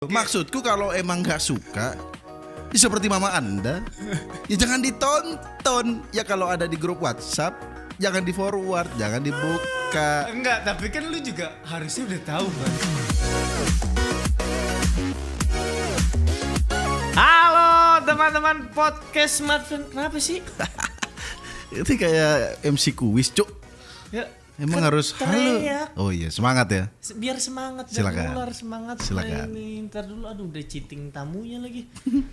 Maksudku kalau emang gak suka, ya seperti mama Anda, ya jangan ditonton. Ya kalau ada di grup WhatsApp, jangan di forward, jangan dibuka. Enggak, tapi kan lu juga harusnya udah tahu kan. Halo teman-teman podcast Smartphone. Kenapa sih? Itu kayak MC kuis, Cuk. Ya, Emang kan harus halo. teriak. Oh iya, semangat ya. Biar semangat dan Silakan. nular semangat. Silakan. Ini ntar dulu, aduh udah cheating tamunya lagi.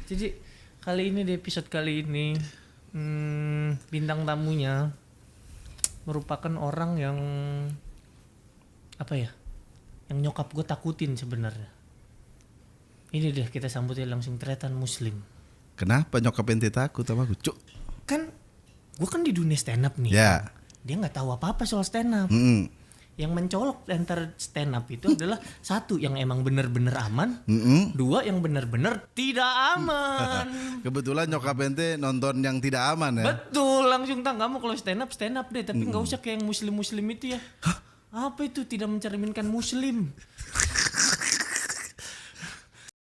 Jadi kali ini di episode kali ini bintang tamunya merupakan orang yang apa ya? Yang nyokap gue takutin sebenarnya. Ini deh kita sambutnya langsung tretan muslim. Kenapa nyokap ente takut sama aku, Cuk? Kan gue kan di dunia stand up nih. Ya. Dia nggak tahu apa-apa soal stand up. Yang mencolok antara stand up itu adalah satu yang emang bener-bener aman, dua yang bener-bener tidak aman. Kebetulan nyokap ente nonton yang tidak aman ya. Betul, langsung kamu kalau stand up deh, tapi nggak usah kayak yang muslim itu ya. Apa itu tidak mencerminkan muslim?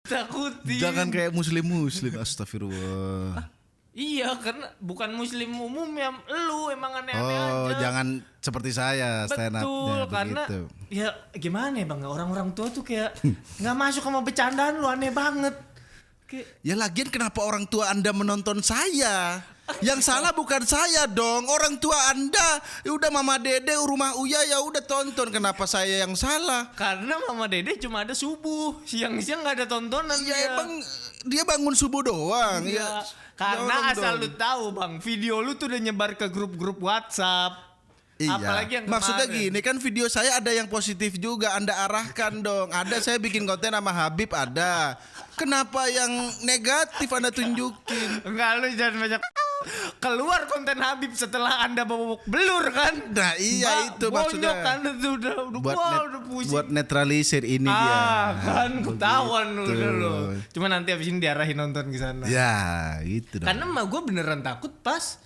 Takutin. Jangan kayak muslim, astagfirullah. Iya, karena bukan muslim umum ya, lu emang aneh-aneh aja. Oh, jangan seperti saya stand up-nya. Betul, karena begitu. ya gimana ya bang, orang-orang tua tuh kayak nggak masuk sama bercandaan lu, aneh banget. Kayak, Ya lagian kenapa orang tua Anda menonton saya? Yang salah bukan saya dong, orang tua Anda. Ya udah Mama Dede, rumah Uya ya udah tonton. Kenapa saya yang salah? karena mama dede cuma ada subuh, siang-siang nggak ada tontonan. Ya emang dia bangun subuh doang. ya, Ya, karena tolong asal dong. lu tahu bang, video lu tuh udah nyebar ke grup-grup WhatsApp. Iya. Apalagi yang Maksudnya kemarin. gini kan, video saya ada yang positif juga, Anda arahkan dong. Ada saya bikin konten sama Habib ada. Kenapa yang negatif Anda tunjukin? Enggak, lu jangan banyak keluar konten Habib setelah Anda babak belur kan. Nah iya itu maksudnya. Bonyok kan itu udah udah pusing. Buat netralisir ini dia. Kan ketahuan lu Begitu. udah lu. Cuma nanti abis ini diarahin nonton ke sana. Ya itu dong. Karena emak gue beneran takut pas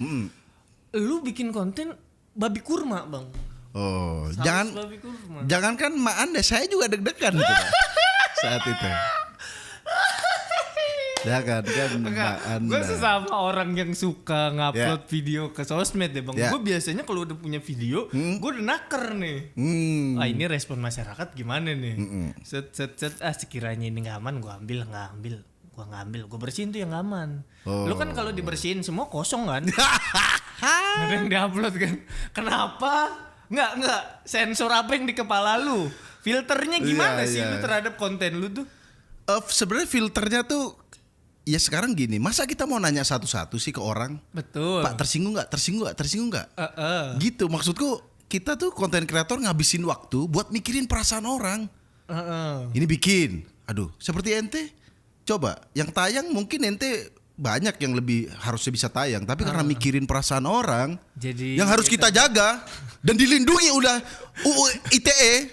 lu bikin konten babi kurma bang. Oh, Saus jangan babi kurma. jangankan mak Anda, saya juga deg-degan gitu Pak, saat itu. Jangan kan mak Anda. Gue sesama orang yang suka ngupload video ke sosmed deh bang. Ya. Gue biasanya kalau udah punya video, gue udah naker nih. Ah ini respon masyarakat gimana nih? Set sekiranya ini nggak aman, gue nggak ambil, gue bersihin tuh yang nggak aman. Oh. Lu kan kalau dibersihin semua kosong kan? Nggak ada yang diupload kan? Kenapa? Nggak. Sensor apa yang di kepala lu? Filternya gimana sih Iya. lu terhadap konten lu tuh? Sebenarnya filternya tuh ya sekarang gini, masa kita mau nanya satu-satu sih ke orang? Betul. Pak tersinggung nggak? Gitu maksudku, kita tuh konten kreator ngabisin waktu buat mikirin perasaan orang. Ini bikin, aduh seperti ente, coba yang tayang mungkin ente banyak yang lebih harusnya bisa tayang, tapi karena mikirin perasaan orang, Jadi yang harus kita jaga dan dilindungi udah UU ITE,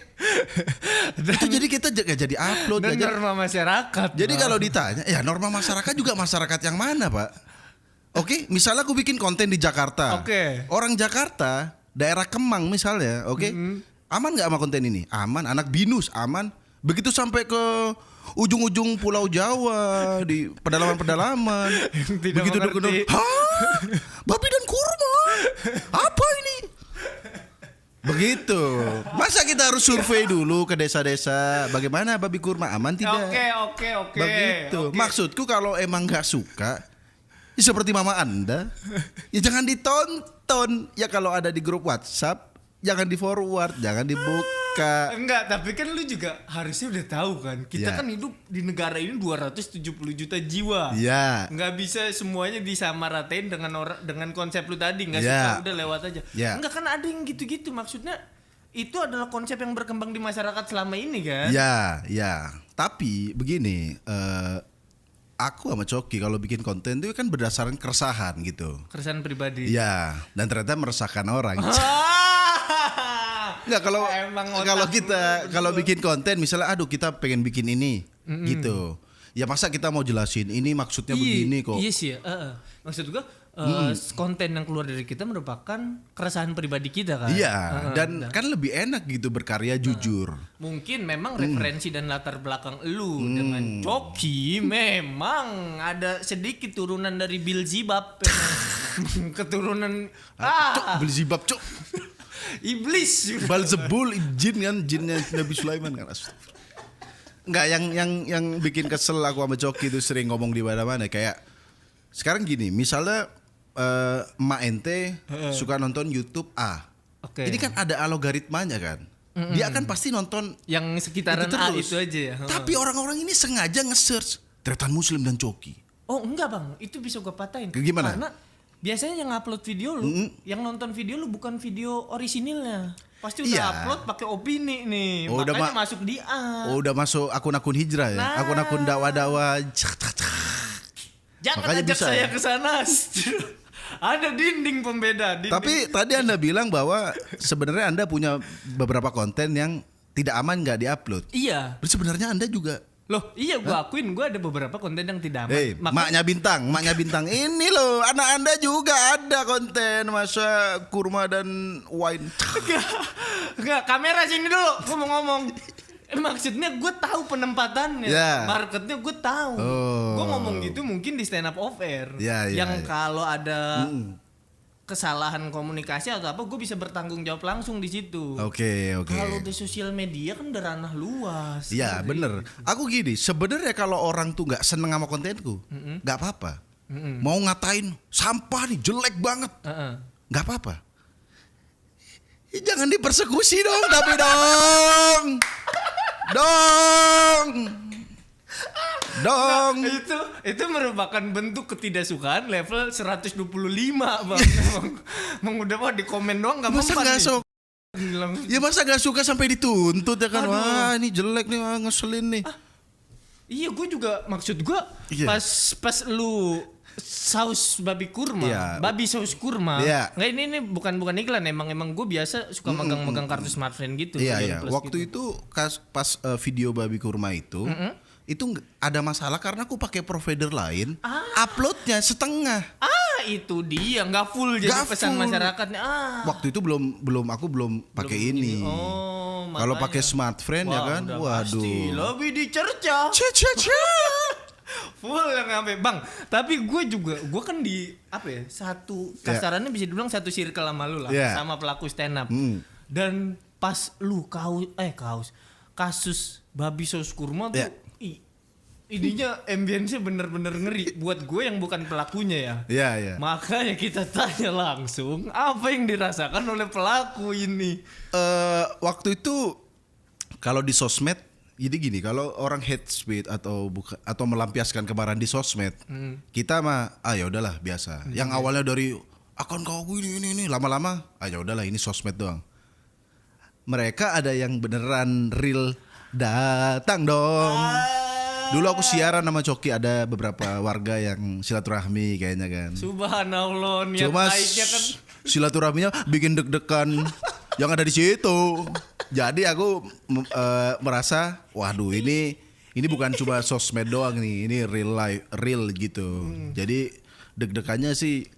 itu jadi kita gak jadi upload. dan gak jadi- norma masyarakat. Jadi Bang. kalau ditanya, ya norma masyarakat juga masyarakat yang mana Pak? Oke, misalnya aku bikin konten di Jakarta. Oke. Orang Jakarta, daerah Kemang misalnya, oke, aman nggak sama konten ini? Aman. Anak Binus aman. Begitu sampai ke ujung-ujung Pulau Jawa, di pedalaman-pedalaman, tidak begitu mengerti. hah, babi dan kurma, apa ini? Begitu. Masa kita harus survei dulu ke desa-desa, bagaimana babi kurma aman tidak? Oke. Begitu. Oke. Maksudku kalau emang nggak suka, ya seperti mama Anda, ya jangan ditonton. Ya kalau ada di grup WhatsApp, jangan di forward, jangan dibuka. Enggak, tapi kan lu juga harusnya udah tahu kan. Kita Ya. kan hidup di negara ini 270 juta jiwa. Ya, Nggak bisa semuanya disamaratain dengan konsep lu tadi. Nggak Ya. suka udah lewat aja. Ya. Enggak, kan ada yang gitu-gitu. Maksudnya itu adalah konsep yang berkembang di masyarakat selama ini kan. ya. Tapi begini, aku sama Coki kalau bikin konten itu kan berdasarkan keresahan gitu. Keresahan pribadi. Ya, dan ternyata meresahkan orang. Nggak, kalau Emang otak kalau lu kita kalau bikin konten misalnya, aduh kita pengen bikin ini gitu, Ya masa kita mau jelasin ini maksudnya begini kok. Iya sih ya. Maksud gua konten yang keluar dari kita merupakan keresahan pribadi kita kan. Iya, dan kan lebih enak gitu berkarya jujur. Mungkin memang referensi dan latar belakang lu dengan Coki memang ada sedikit turunan dari Bilzibab. Keturunan Belzebub, Cok. iblis. Balzebul jin kan, jinnya Nabi Sulaiman kan. Enggak, yang bikin kesel aku sama Coki itu sering ngomong di mana-mana kayak sekarang gini, misalnya emak ente suka nonton YouTube A. Oke. Ini kan ada algoritmanya kan. Dia akan pasti nonton Yang sekitaran itu A terus. itu aja ya. Tapi orang-orang ini sengaja nge-search Tretan Muslim dan Coki. Oh enggak bang, itu bisa gue patahin. Gimana? Karena biasanya yang upload video lu, yang nonton video lu bukan video orisinilnya. Pasti udah Iya. upload pakai opini nih, Oh, udah makanya masuk di A. Oh, udah masuk akun-akun hijrah ya. Nah. Akun-akun dakwah-dakwah. Jangan makanya ajak bisa saya ya? ke sana. Ada dinding pembeda. Dinding. Tapi tadi Anda bilang bahwa sebenarnya Anda punya beberapa konten yang tidak aman nggak diupload. Iya. Berarti sebenarnya Anda juga. Loh, iya gua akuin gua ada beberapa konten yang tidak aman. Maknya bintang. Ini loh, anak Anda juga ada konten masa kurma dan wine. Enggak, kamera sini dulu. Gua mau ngomong. Maksudnya gue tahu penempatannya, marketnya gue tahu. Gue ngomong gitu mungkin di stand up off air. Yang kalau ada kesalahan komunikasi atau apa, gue bisa bertanggung jawab langsung di situ. Oke. Kalau di sosial media kan udah ranah luas. Iya bener. Aku gini, sebenarnya kalau orang tuh nggak seneng sama kontenku, nggak apa-apa. Mau ngatain sampah nih jelek banget, nggak apa-apa. Jangan dipersekusi dong, tapi dong. Dong. Itu merupakan bentuk ketidaksukaan level 125 bang. Emang udah mau di komen doang nggak Masa mempan nggak nih. Ya masa nggak suka sampai dituntut ya kan? Aduh. Wah ini jelek nih, wah, ngeselin nih. Iya gue juga maksud gue pas lu saus babi kurma, babi saus kurma. Nggak ini bukan iklan, emang gue biasa suka megang kartu smartphone gitu. Iya. Waktu gitu pas video babi kurma itu ada masalah karena aku pakai provider lain, uploadnya setengah. Itu dia nggak full jadi pesan masyarakatnya. Waktu itu aku belum pakai ini. Kalau pakai smartphone ya kan, waduh. Pasti lebih dicerca. Full yang sampai bang. Tapi gue kan di apa ya, satu kasarannya bisa dibilang satu circle sama lu lah, sama pelaku stand up. Dan pas lu kasus babi saus kurma tuh ininya ambience bener-bener ngeri buat gue yang bukan pelakunya ya. Iya. Makanya kita tanya langsung apa yang dirasakan oleh pelaku ini. Waktu itu kalau di sosmed, jadi gini, kalau orang hate speech atau melampiaskan kemarahan di sosmed, kita mah ya udahlah biasa. Yang awalnya dari akan kau ini lama-lama, ya udahlah ini sosmed doang. Mereka ada yang beneran real datang dong. Dulu aku siaran sama Coki, ada beberapa warga yang silaturahmi kayaknya kan. Subhanallah, niat baiknya kan. Silaturahminya bikin deg-degan yang ada di situ. Jadi aku merasa, waduh ini bukan cuma sosmed doang nih, ini real gitu. Jadi deg-degannya sih,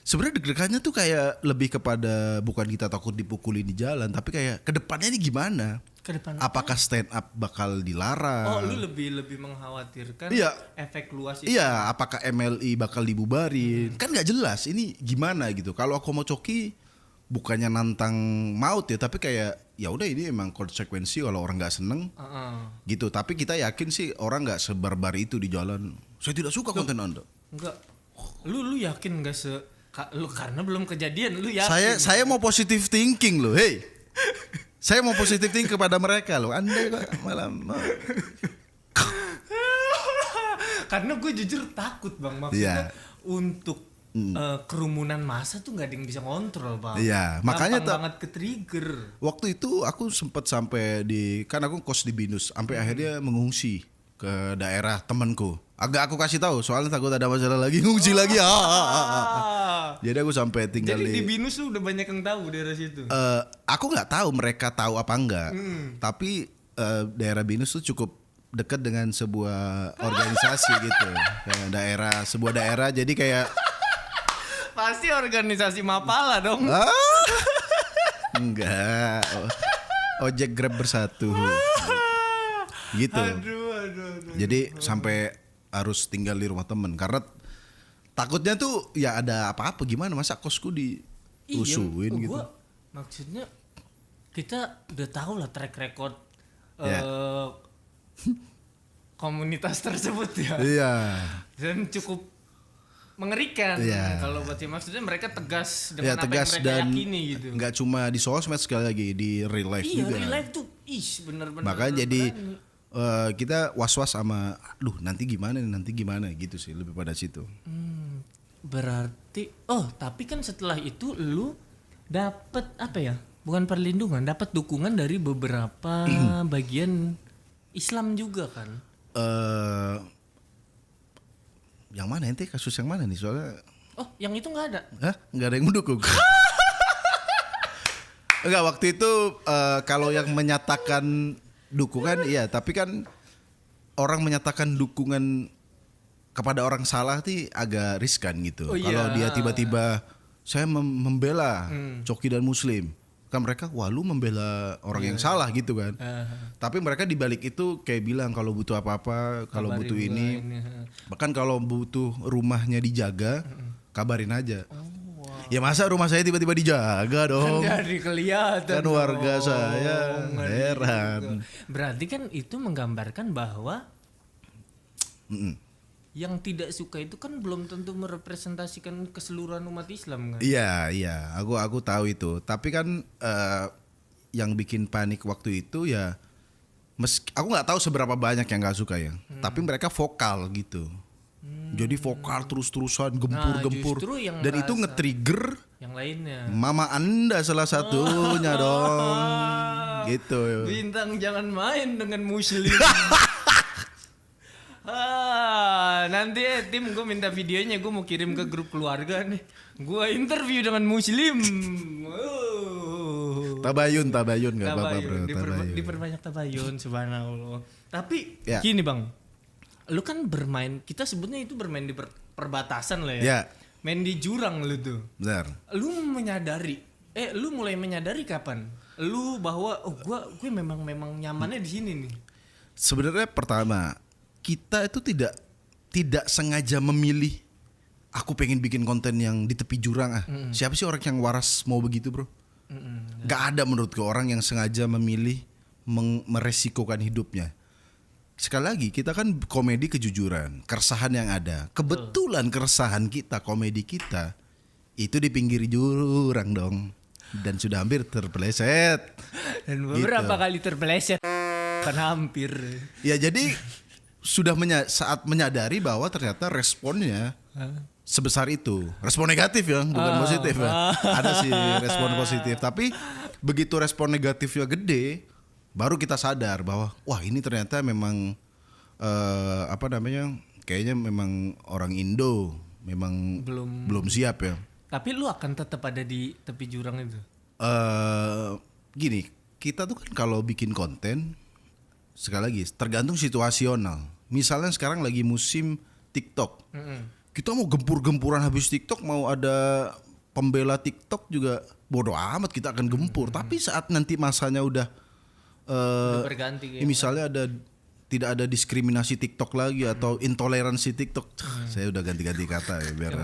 sebenarnya deg-degannya tuh kayak lebih kepada bukan kita takut dipukulin di jalan, tapi kayak kedepannya ini gimana? Apakah stand up bakal dilarang? Oh, lu lebih mengkhawatirkan efek luas itu. Iya, apakah MLI bakal dibubarin? Kan nggak jelas. Ini gimana gitu? Kalau aku mau Coki, bukannya nantang maut ya, tapi kayak ya udah ini emang konsekuensi kalau orang nggak seneng, gitu. Tapi kita yakin sih orang nggak sebarbar itu di jalan. Saya tidak suka konten Anda. Enggak. Lu yakin nggak lu karena belum kejadian, lu yakin? Saya mau positive thinking loh, hey. Saya mau positive thinking kepada mereka loh. Anda kok malah karena gue jujur takut bang, maksudnya untuk kerumunan massa tuh nggak ada yang bisa ngontrol bang. Iya, makanya banget ke trigger. Waktu itu aku sempat sampai kan aku kos di Binus, sampai akhirnya mengungsi ke daerah temanku. Agak aku kasih tahu, soalnya takut ada masalah lagi, ngungsi lagi. Jadi aku sampai tinggal di Binus tuh udah banyak yang tahu daerah situ. Aku nggak tahu mereka tahu apa enggak, tapi daerah Binus tuh cukup dekat dengan sebuah organisasi gitu, kayak sebuah daerah, jadi kayak Pasti organisasi Mapala dong. Enggak, ojek Grab bersatu gitu. Aduh. Jadi sampai harus tinggal di rumah temen karena takutnya tuh ya ada apa-apa, gimana masa kosku diusuin gitu. Maksudnya kita udah tahu lah track record komunitas tersebut ya. Iya. Dan cukup mengerikan kalau buat maksudnya mereka tegas dengan apa tegas yang mereka dan yakini gitu. Nggak cuma di sosmed, sekali lagi di real life juga. Iya, real life tuh bener-bener. Makanya jadi kita was-was sama nanti gimana gitu sih, lebih pada situ. Berarti tapi kan setelah itu lu dapet apa ya? Bukan perlindungan, dapat dukungan dari beberapa bagian Islam juga kan? Yang mana ente, kasus yang mana nih soalnya? Yang itu nggak ada? Hah? Nggak ada yang mendukung? Enggak, waktu itu kalau yang menyatakan dukungan iya, tapi kan orang menyatakan dukungan kepada orang salah tuh agak riskan gitu. Kalau dia tiba-tiba saya membela Coki dan Muslim, kan mereka lu membela orang yang salah gitu kan. Tapi mereka dibalik itu kayak bilang kalau butuh apa-apa, kalau butuh ini, bahkan kalau butuh rumahnya dijaga, kabarin aja. Ya masa rumah saya tiba-tiba dijaga dong? Kan dari kelihatan. Kan warga saya heran. Berarti kan itu menggambarkan bahwa yang tidak suka itu kan belum tentu merepresentasikan keseluruhan umat Islam kan? Iya, aku tahu itu. Tapi kan yang bikin panik waktu itu ya, aku nggak tahu seberapa banyak yang nggak suka ya. Tapi mereka vokal gitu. Jadi vokal terus-terusan gempur-gempur, dan itu nge-trigger yang lainnya. Mama Anda salah satunya dong. Gitu. Bintang jangan main dengan Muslim. Nanti tim gue minta videonya, gue mau kirim ke grup keluarga nih. Gue interview dengan Muslim. Tabayun nggak apa-apa bro. Diperbanyak tabayun, subhanallah. Tapi gini bang, lu kan bermain, kita sebutnya itu bermain di perbatasan lah ya. Main di jurang lu tuh. Benar. Lu lu mulai menyadari kapan? Lu bahwa gue memang nyamannya di sini nih. Sebenarnya pertama, kita itu tidak sengaja memilih aku pengen bikin konten yang di tepi jurang Siapa sih orang yang waras mau begitu, bro? Gak ada menurutku orang yang sengaja memilih meresikokan hidupnya. Sekali lagi, kita kan komedi kejujuran, keresahan yang ada. Kebetulan keresahan kita, komedi kita itu di pinggir jurang dong, dan sudah hampir terpeleset. Dan beberapa kali terpeleset, kan hampir. Ya jadi sudah saat menyadari bahwa ternyata responnya sebesar itu. Respon negatif ya, bukan positif ya. Ada sih respon positif, tapi begitu respon negatifnya gede, baru kita sadar bahwa wah ini ternyata memang kayaknya memang orang Indo memang belum siap ya. Tapi lu akan tetap ada di tepi jurang itu? Gini, kita tuh kan kalau bikin konten, sekali lagi tergantung situasional. Misalnya sekarang lagi musim TikTok, kita mau gempur-gempuran habis TikTok, mau ada pembela TikTok juga bodoh amat, kita akan gempur. Tapi saat nanti masanya udah berganti, misalnya tidak ada diskriminasi TikTok lagi atau intoleransi TikTok, saya udah ganti-ganti kata ya biar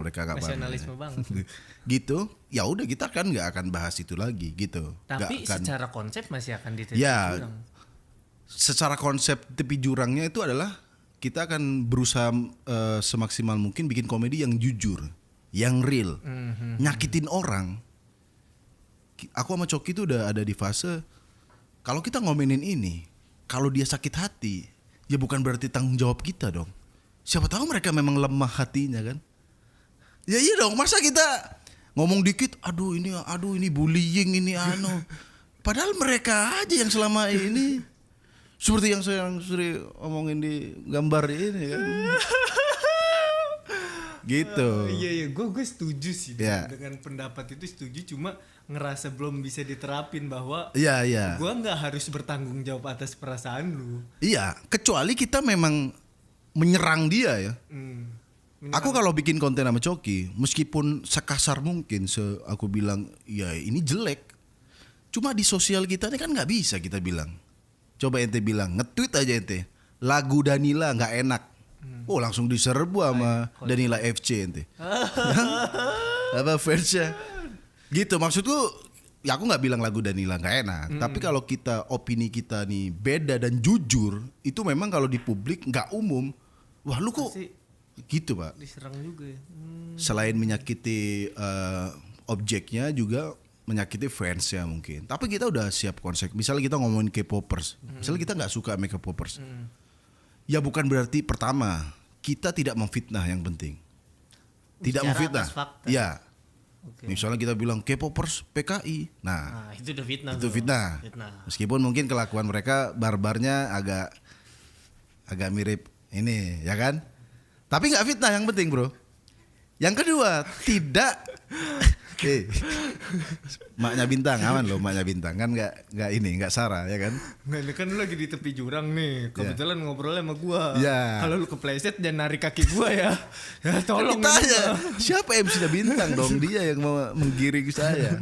mereka nggak paham. Nasionalisme banget. Gitu, ya udah kita kan nggak akan bahas itu lagi gitu. Tapi secara konsep masih akan di tepi jurang. Secara konsep tepi jurangnya itu adalah kita akan berusaha semaksimal mungkin bikin komedi yang jujur, yang real, nyakitin orang. Aku sama Coki itu udah ada di fase kalau kita ngomenin ini, kalau dia sakit hati, ya bukan berarti tanggung jawab kita dong. Siapa tahu mereka memang lemah hatinya kan? Ya iya dong, masa kita ngomong dikit, aduh ini bullying ini padahal mereka aja yang selama ini seperti yang saya sering omongin di gambar ini kan. Gitu. Iya, gue setuju sih Ya. dengan pendapat itu setuju, cuma ngerasa belum bisa diterapin bahwa Iya. gue nggak harus bertanggung jawab atas perasaan lu. Iya, kecuali kita memang menyerang dia ya. Aku kalau bikin konten sama Coki, meskipun sekasar mungkin, aku bilang ya ini jelek. Cuma di sosial kita ini kan nggak bisa kita bilang. Coba ente bilang, nge-tweet aja ente, lagu Danila nggak enak. Oh langsung diserbu sama Danila FC ente. Apa fansnya? Gitu maksudku. Ya aku nggak bilang lagu Danila nggak enak. Tapi kalau kita opini kita nih beda dan jujur, itu memang kalau di publik nggak umum. Wah lu kok Pasti gitu pak. diserang juga ya. Selain menyakiti objeknya juga menyakiti fansnya mungkin. Tapi kita udah siap konsep. Misalnya kita ngomongin K-popers, misalnya kita nggak suka sama K-popers, ya bukan berarti pertama kita tidak memfitnah yang penting. Tidak Bicara memfitnah. atas fakta. Ya. Oke. Misalnya kita bilang K-popers PKI. Nah, Nah, itu udah fitnah. itu tuh. fitnah. Fitnah. Meskipun mungkin kelakuan mereka barbarnya agak mirip ini, ya kan? Tapi nggak fitnah yang penting, bro. Yang kedua, tidak. Maknya Bintang aman loh, maknya Bintang kan nggak Sarah ya kan? Nggak, ini kan lu lagi di tepi jurang nih. Kebetulan ngobrol sama gua. Iya. Kalau lu kepleset jangan narik kaki gua ya. Ya tolong. Tanya, siapa MC-nya Bintang dong? Dia yang mau menggiring saya.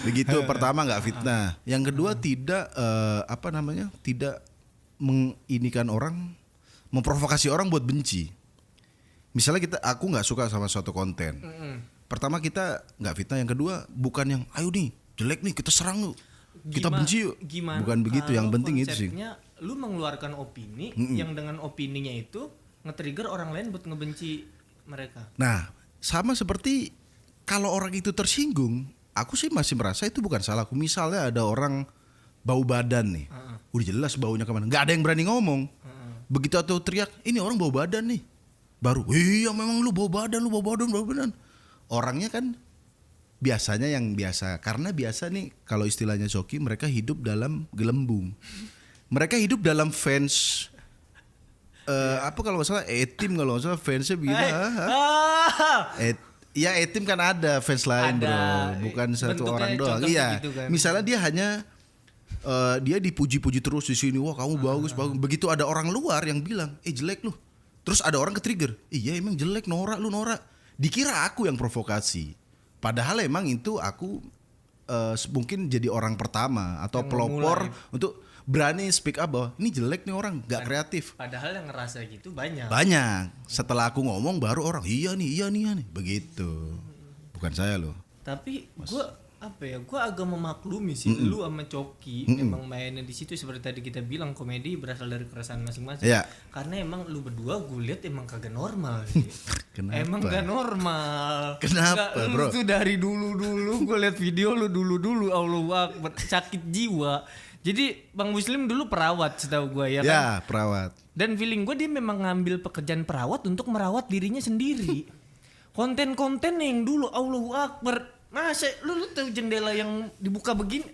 Begitu pertama nggak fitnah. Yang kedua tidak tidak menginikan orang, memprovokasi orang buat benci. Misalnya aku nggak suka sama suatu konten. Pertama kita nggak fitnah, yang kedua bukan yang ayo nih jelek nih kita serang lu, kita benci yuk. Gimana Bukan begitu, yang penting itu sih. konsepnya lu mengeluarkan opini yang dengan opininya itu nge-trigger orang lain buat ngebenci mereka. Nah sama seperti kalau orang itu tersinggung, aku sih masih merasa itu bukan salahku. Misalnya ada orang bau badan nih, udah jelas baunya kemana, nggak ada yang berani ngomong. Begitu atau teriak, ini orang bau badan nih, baru iya memang lu bau badan. Orangnya kan biasanya yang biasa, karena biasa nih kalau istilahnya Coki, mereka hidup dalam gelembung. Mereka hidup dalam fans apa kalau nggak salah A-Team, kalau nggak salah fansnya begini. Ya A-Team kan ada fans lain, Ada. bro, bukan satu Bentuknya orang doang. contohnya Iya, gitu kan. misalnya dia hanya dia dipuji-puji terus di sini, wah kamu bagus. Begitu ada orang luar yang bilang, jelek lu. Terus ada orang ke-trigger, iya emang jelek, norak. Dikira aku yang provokasi. Padahal emang itu aku mungkin jadi orang pertama atau Yang pelopor memulai. untuk berani speak up bahwa ini jelek nih orang, gak kreatif. Padahal yang ngerasa gitu banyak. Banyak. Setelah aku ngomong baru orang iya nih. Begitu. Bukan saya loh. Tapi gue agak memaklumi sih lu sama Coki emang mainnya di situ seperti tadi kita bilang, komedi berasal dari keresahan masing-masing. Iya. Karena emang lu berdua gue lihat emang kagak normal sih. Kenapa? Emang gak normal. Kenapa, Nggak, bro? Lu tuh dari dulu gue lihat video lu dulu Allah Akbar, sakit jiwa. Jadi Bang Muslim dulu perawat setahu gue ya kan. Ya, perawat. Dan feeling gue dia memang ngambil pekerjaan perawat untuk merawat dirinya sendiri. Konten-konten yang dulu Allahu Akbar. Masa lu tahu jendela yang dibuka begini?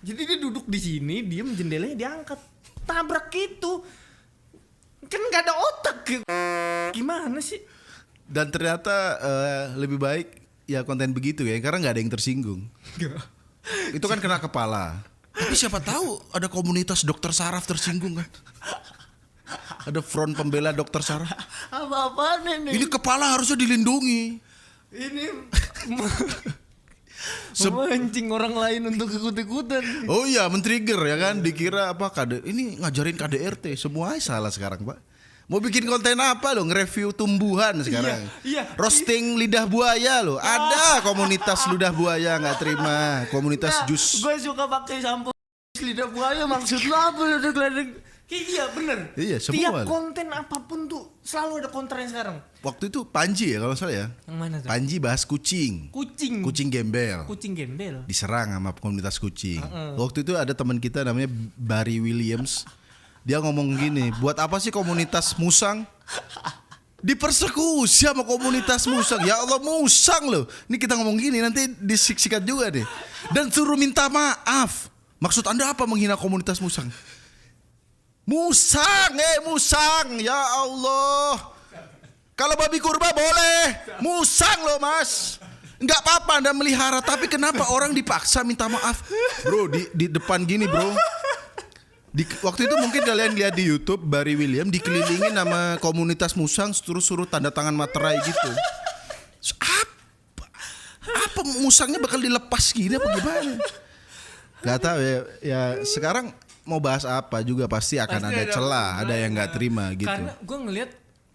Jadi dia duduk di sini, diem, jendelanya diangkat. Tabrak gitu. Kan gak ada otak. Gimana sih? Dan ternyata lebih baik ya konten begitu ya, karena nggak ada yang tersinggung. Itu kan kena kepala. Tapi siapa tahu ada komunitas dokter saraf tersinggung kan? Ada front pembela dokter saraf. Apa-apaan ini? Ini kepala harusnya dilindungi. Ini memancing orang lain untuk ikut-ikutan. Oh iya, men-trigger ya kan, dikira apa ini ngajarin KDRT, semua salah sekarang, Pak. Mau bikin konten apa lo? Nge-review tumbuhan sekarang. Iya. Roasting lidah buaya lo. Ada komunitas lidah buaya nggak terima, komunitas jus. Gue suka pakai sampo lidah buaya, maksud lo apa lu ledek? Iya bener. Iya, semua. Tiap konten apapun tuh selalu ada kontennya sekarang. Waktu itu Panji ya kalau salah ya. Yang mana tuh? Panji bahas kucing. Kucing gembel. Kucing gembel. Diserang sama komunitas kucing. Waktu itu ada teman kita namanya Barry Williams. Dia ngomong gini, buat apa sih komunitas musang? Dipersekusi sama komunitas musang. Ya Allah, musang loh. Ini kita ngomong gini nanti disikat juga deh. Dan suruh minta maaf. Maksud Anda apa menghina komunitas musang? Musang, musang. Ya Allah. Kalau babi kurba boleh, musang loh mas. Nggak apa-apa Anda melihara, tapi kenapa orang dipaksa minta maaf? Bro, di depan gini bro. Waktu itu mungkin kalian lihat di YouTube Barry William dikelilingin sama komunitas musang terus suruh tanda tangan materai gitu. So, apa musangnya bakal dilepas gini apa gimana? Gak tahu ya sekarang mau bahas apa juga pasti akan ada celah, ada yang nggak terima gitu. Karena gue ngelihat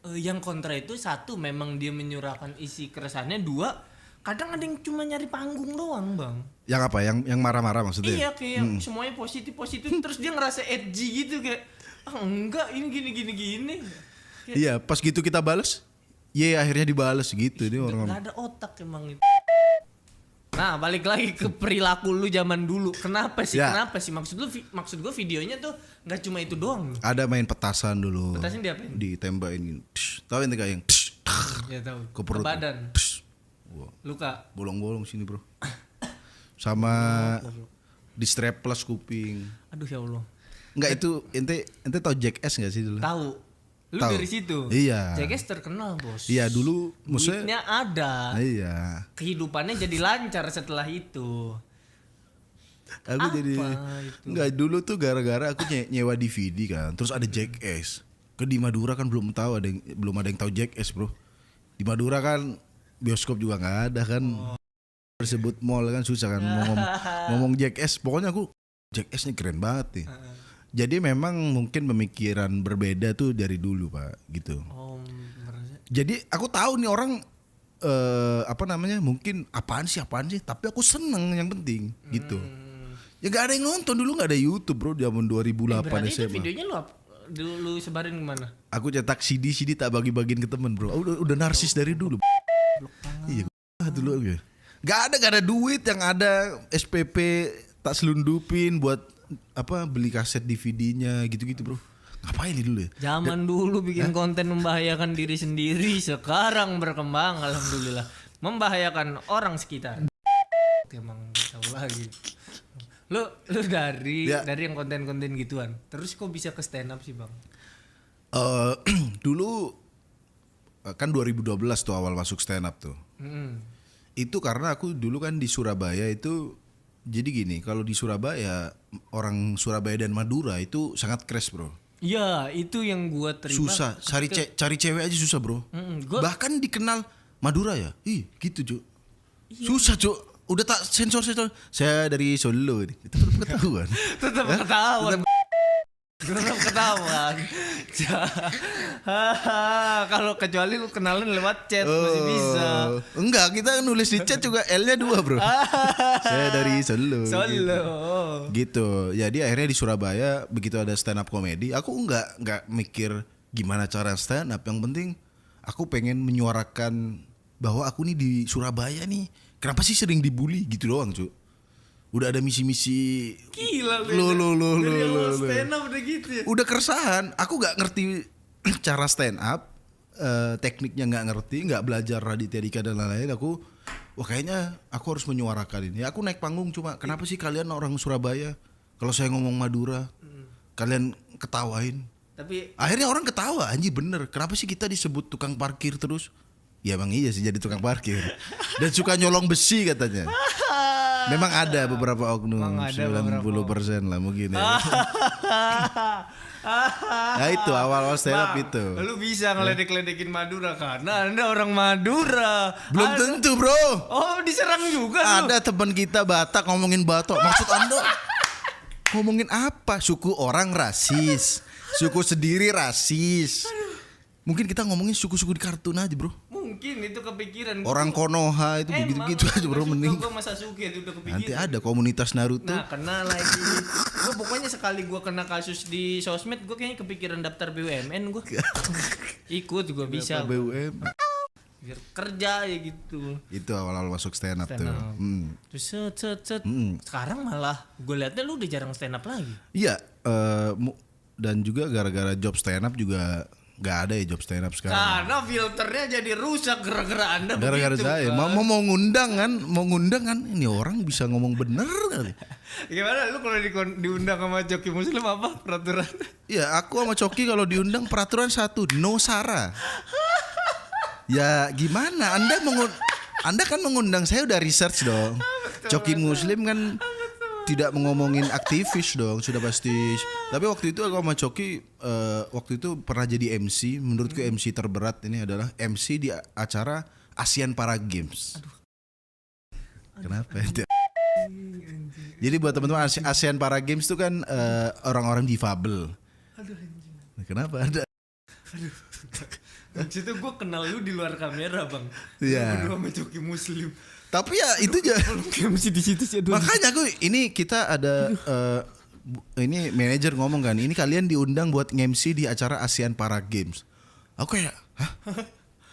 yang kontra itu satu memang dia menyurahkan isi keresahannya, dua kadang ada yang cuma nyari panggung doang bang. Yang apa? Yang marah-marah maksudnya? Iya kayak semuanya positif terus dia ngerasa edgy gitu kayak enggak ini gini. Kayak, iya pas gitu kita balas, akhirnya dibales gitu nih orang. Gak ada otak emang itu. Nah balik lagi ke perilaku lu zaman dulu. Kenapa sih? Maksud gue videonya tuh nggak cuma itu doang. Ada main petasan dulu. Petasan diapain? Ditembakin gini. Tahu ente kayak yang ya tahu. Ke perut. Ke badan. Wow. Luka. Bolong-bolong sini bro. Sama di strapless kuping. Aduh ya Allah. Enggak itu ente tau Jackass enggak sih dulu? Tahu. Lu Tau. dari situ. Iya. Jackass terkenal bos. Iya dulu duitnya ada. Iya. Kehidupannya jadi lancar setelah itu. Aku Apa jadi itu? enggak dulu tuh gara-gara aku nyewa DVD kan. Terus ada Jackass. Ke di Madura kan belum ada yang tahu Jackass bro. Di Madura kan bioskop juga nggak ada kan. Tersebut mall kan susah kan ngomong Jackass. Pokoknya aku Jackass ini keren banget nih. Jadi memang mungkin pemikiran berbeda tuh dari dulu pak gitu. Jadi aku tahu nih orang mungkin apaan sih tapi aku seneng yang penting gitu. Ya gak ada yang nonton dulu, gak ada YouTube bro zaman 2008 berarti SMA. itu videonya lu sebarin kemana? Aku cetak CD tak bagi-bagiin ke temen bro. Udah narsis dari dulu. Iya dulu ya. Gak ada duit, yang ada SPP tak selundupin buat beli kaset DVD-nya gitu-gitu bro. Ngapain nih dulu ya? Zaman dulu bikin konten membahayakan diri sendiri, sekarang berkembang alhamdulillah membahayakan orang sekitar. Emang tahu lagi. Lu dari yang konten-konten gituan, terus kok bisa ke stand up sih bang? Dulu kan 2012 tuh awal masuk stand up tuh. Itu karena aku dulu kan di Surabaya itu. Jadi gini, kalau di Surabaya orang Surabaya dan Madura itu sangat crash bro. Iya, itu yang gua terima. Susah, cari cewek aja susah bro. Bahkan dikenal Madura ya, gitu cuk. Iya. Susah cuk, udah tak sensor. Saya dari Solo nih, itu tetap ketahuan. Tetap ketahuan. Kalau kecuali lu kenalin lewat chat masih bisa. Enggak, kita nulis di chat juga L-nya 2 bro. Saya dari Solo. Gitu. Jadi akhirnya di Surabaya begitu ada stand up comedy, aku enggak mikir gimana cara stand up. Yang penting aku pengen menyuarakan bahwa aku nih di Surabaya nih, kenapa sih sering dibully gitu doang cuy. Udah ada misi-misi. Gila lo stand up udah gitu ya. Udah keresahan. Aku gak ngerti cara stand up, tekniknya gak ngerti, gak belajar Raditya Dika dan lain-lain. Kayaknya aku harus menyuarakan ini. Aku naik panggung cuma kenapa sih kalian orang Surabaya kalau saya ngomong Madura kalian ketawain. Tapi akhirnya orang ketawa, anjir bener. Kenapa sih kita disebut tukang parkir terus? Ya emang iya sih jadi tukang parkir. Dan suka nyolong besi katanya. Memang ada beberapa oknum, 90% lah mungkin ya. Nah itu awal-awal stand up itu. Lu bisa ngeledek-ledekin Madura karena Anda orang Madura. Belum tentu bro. Oh diserang juga lu. Ada teman kita Batak ngomongin Batak. Maksud Anda ngomongin apa? Suku orang rasis, suku sendiri rasis. Mungkin kita ngomongin suku-suku di kartun aja bro. Mungkin itu kepikiran. Orang Konoha itu begitu-gitu aja bro, mending. Gue masa Sasuke itu udah kepikiran. Nanti ada komunitas Naruto. Nah kena lagi. Gue pokoknya sekali gue kena kasus di sosmed, gue kayaknya kepikiran daftar BUMN gue. Ikut gue bisa. BUMN. Biar kerja ya gitu. Itu awal-awal masuk stand up tuh. Terus set. Sekarang malah gue liatnya lu udah jarang stand up lagi. Iya. Dan juga gara-gara job stand up juga gak ada ya job stand up sekarang. Karena filternya jadi rusak gara-gara Anda gara-gara begitu. Saya mau ngundang kan ini orang bisa ngomong bener kali. Gimana lu kalau diundang sama Coki Muslim apa peraturan? Iya, aku sama Coki kalau diundang peraturan satu, no sara. Ya gimana? Anda kan mengundang saya udah research dong. Coki Muslim kan tidak ngomongin aktivis dong, sudah pasti. Tapi waktu itu aku sama Coki waktu itu pernah jadi MC. Menurutku MC terberat ini adalah MC di acara ASEAN Para Games. Kenapa itu? Jadi buat teman-teman ASEAN Para Games itu kan orang-orang difabel. Kenapa ada? Itu gue kenal lu di luar kamera bang. Iya. Berdua sama Coki Muslim. Tapi ya itu aja. Masih di situ sih. Makanya ini kita ada ini manajer ngomong kan, ini kalian diundang buat nge-MC di acara ASEAN Para Games. Aku kayak, hah?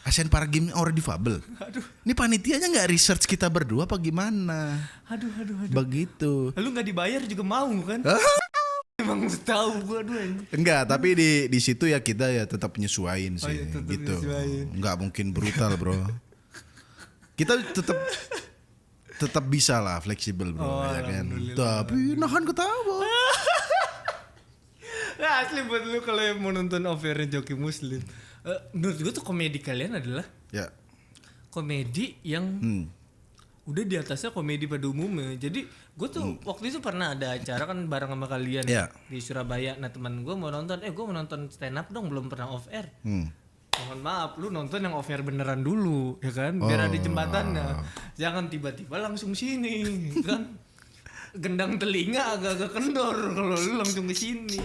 ASEAN Para Games orang difabel. Aduh. Ini panitianya nggak research kita berdua apa gimana? Aduh. Begitu. Lu nggak dibayar juga mau kan? Emang tahu gua dua. Enggak, tapi di situ ya kita ya tetap penyesuaiin sih, iya, tetap gitu. menyesuaiin. Enggak mungkin brutal bro. Kita tetap bisa lah fleksibel bro, ya kan. Tapi nahan ketawa. Nah asli buat lu kalau yang mau nonton affair-nya Coki Muslim, menurut gua tuh komedi kalian adalah Ya. komedi yang udah di atasnya komedi pada umumnya. Jadi gue tuh waktu itu pernah ada acara kan bareng sama kalian di Surabaya. Nah teman gue mau nonton, gue mau nonton stand up dong, belum pernah off air. Mohon maaf, lu nonton yang off air beneran dulu, ya kan? Biar ada jembatannya. Jangan tiba-tiba langsung sini, kan? Gendang telinga agak-agak kendor kalau lu langsung ke sini.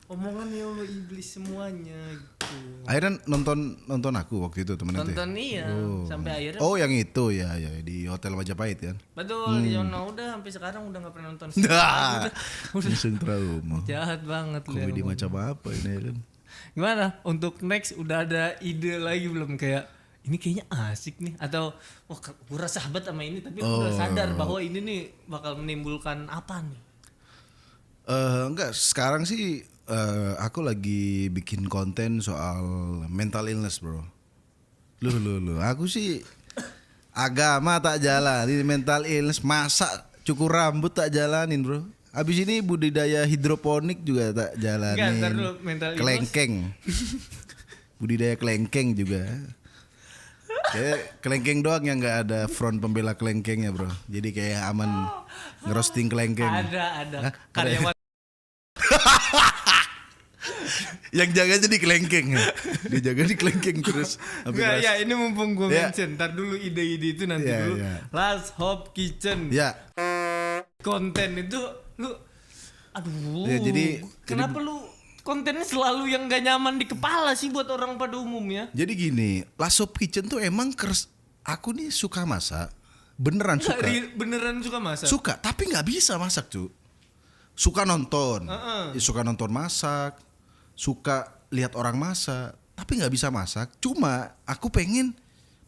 Omongan ya Allah iblis semuanya gitu. Akhirnya nonton aku waktu itu temen Nonton iya, sampai akhirnya. Oh yang itu ya di Hotel Majapahit kan. Betul, Yono udah sampai sekarang udah nggak pernah nonton. Udah langsung trauma. Jahat banget lu. Komedi macam apa ini kan? Gimana? Untuk next udah ada ide lagi belum kayak ini kayaknya asik nih atau wah pura sahabat sama ini tapi udah sadar bahwa ini nih bakal menimbulkan apa nih? Enggak, sekarang sih aku lagi bikin konten soal mental illness bro. Lu, aku sih agama tak jalan, ini mental illness, masa cukur rambut tak jalanin bro. Abis ini budidaya hidroponik juga tak jalanin. Enggak, dulu mental illness. Kelengkeng. Budidaya kelengkeng juga. Kayak kelengkeng doang yang nggak ada front pembela kelengkengnya bro. Jadi kayak aman ngerosting kelengkeng. Ada karyawan. Yang jaga jadi kelengkeng. Dia jaga di kelengkeng terus. Enggak ya ini mumpung gue mention. Ntar dulu ide-ide itu nanti dulu. Last Hope Kitchen. Ya. Konten itu lu aduh. Ya, jadi kenapa lu kontennya selalu yang gak nyaman di kepala sih buat orang pada umumnya? Jadi gini, Last Hope Kitchen tuh emang aku nih suka masak. Beneran suka. Beneran suka masak? Suka, tapi gak bisa masak cu. Suka nonton. Suka nonton masak. Suka lihat orang masak. Tapi gak bisa masak. Cuma aku pengen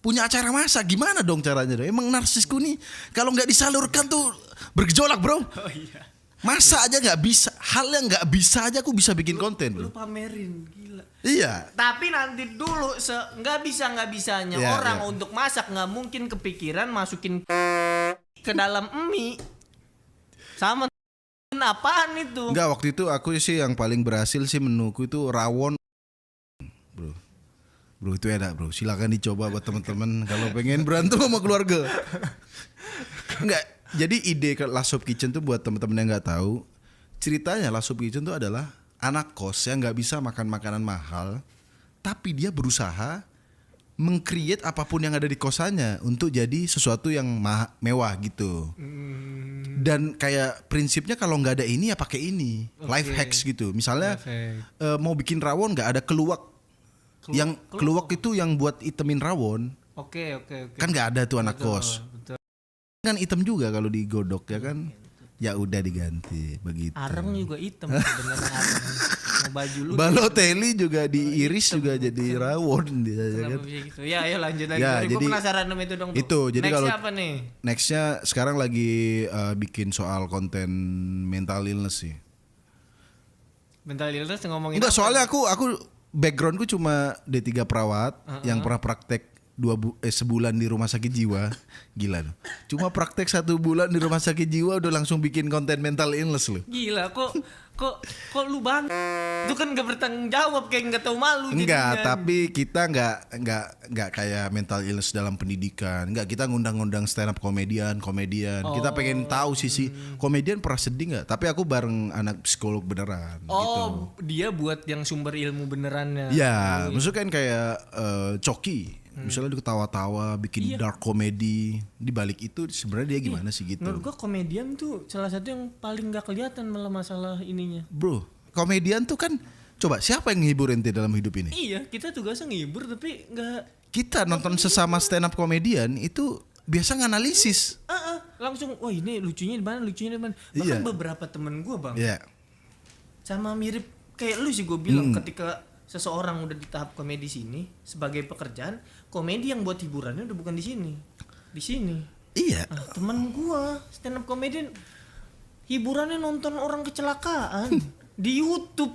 punya acara masak. Gimana dong caranya? Emang narsisku nih kalau gak disalurkan tuh bergejolak bro. Oh iya. Masa aja gak bisa. Hal yang gak bisa aja aku bisa bikin konten bro. Lu pamerin gila. Iya. Tapi nanti dulu nggak bisanya orang untuk masak nggak mungkin kepikiran masukin ke dalam mie sama apaan itu? Enggak, waktu itu aku sih yang paling berhasil sih menuku itu rawon. Bro itu enak bro. Silakan dicoba buat teman-teman kalau pengen berantem sama keluarga. Enggak. Jadi ide ke Last Hope Kitchen tuh buat teman-teman yang nggak tahu, ceritanya Last Hope Kitchen tuh adalah anak kos yang nggak bisa makan makanan mahal, tapi dia berusaha meng-create apapun yang ada di kosannya untuk jadi sesuatu yang mewah gitu. Dan kayak prinsipnya kalau nggak ada ini ya pakai ini, life hacks gitu. Misalnya mau bikin rawon nggak ada keluak. Yang keluak itu yang buat itemin rawon. Oke. Kan nggak ada tuh anak kos. Betul. Kan hitam juga kalau digodok ya kan. Ya udah diganti begitu. Areng juga hitam sebenarnya areng. Mau baju lu. Balotelli juga diiris juga jadi rawon dia ya kan. Gitu. Ya ayo lanjut lagi. Ya, Gue penasaran sama itu dong. Itu jadi kalau apa nih? Nextnya sekarang lagi bikin soal konten mental illness sih. Mental illness ngomongin. Enggak, soalnya aku backgroundku cuma D3 perawat yang pernah praktek sebulan di rumah sakit jiwa, gila loh. Cuma praktek 1 bulan di rumah sakit jiwa udah langsung bikin konten mental illness loh. Gila, kok lu bang? Itu kan gak bertanggung jawab, kayak nggak tahu malu. Enggak, jadinya. tapi kita enggak kayak mental illness dalam pendidikan. Enggak, kita ngundang-undang stand up komedian. Kita pengen tahu sisi komedian pernah sedih enggak? Tapi aku bareng anak psikolog beneran gitu. Dia buat yang sumber ilmu benerannya. Ya, maksudnya kan kayak Coki. Misalnya dia ketawa-tawa, bikin dark comedy. Di balik itu sebenarnya dia gimana sih gitu. Menurut gua komedian tuh salah satu yang paling gak kelihatan malah masalah ininya. Bro, komedian tuh kan, coba siapa yang ngehibur ente dalam hidup ini? Iya, kita tugasnya ngehibur tapi nggak. Kita nonton sesama stand up komedian itu biasa nganalisis. Langsung, wah ini lucunya di mana. Bahkan beberapa temen gua bang, Iya. sama mirip kayak lu sih, gue bilang ketika seseorang udah di tahap komedi sini sebagai pekerjaan, komedi yang buat hiburannya udah bukan di sini. Iya. Temen gua stand up comedian hiburannya nonton orang kecelakaan di YouTube.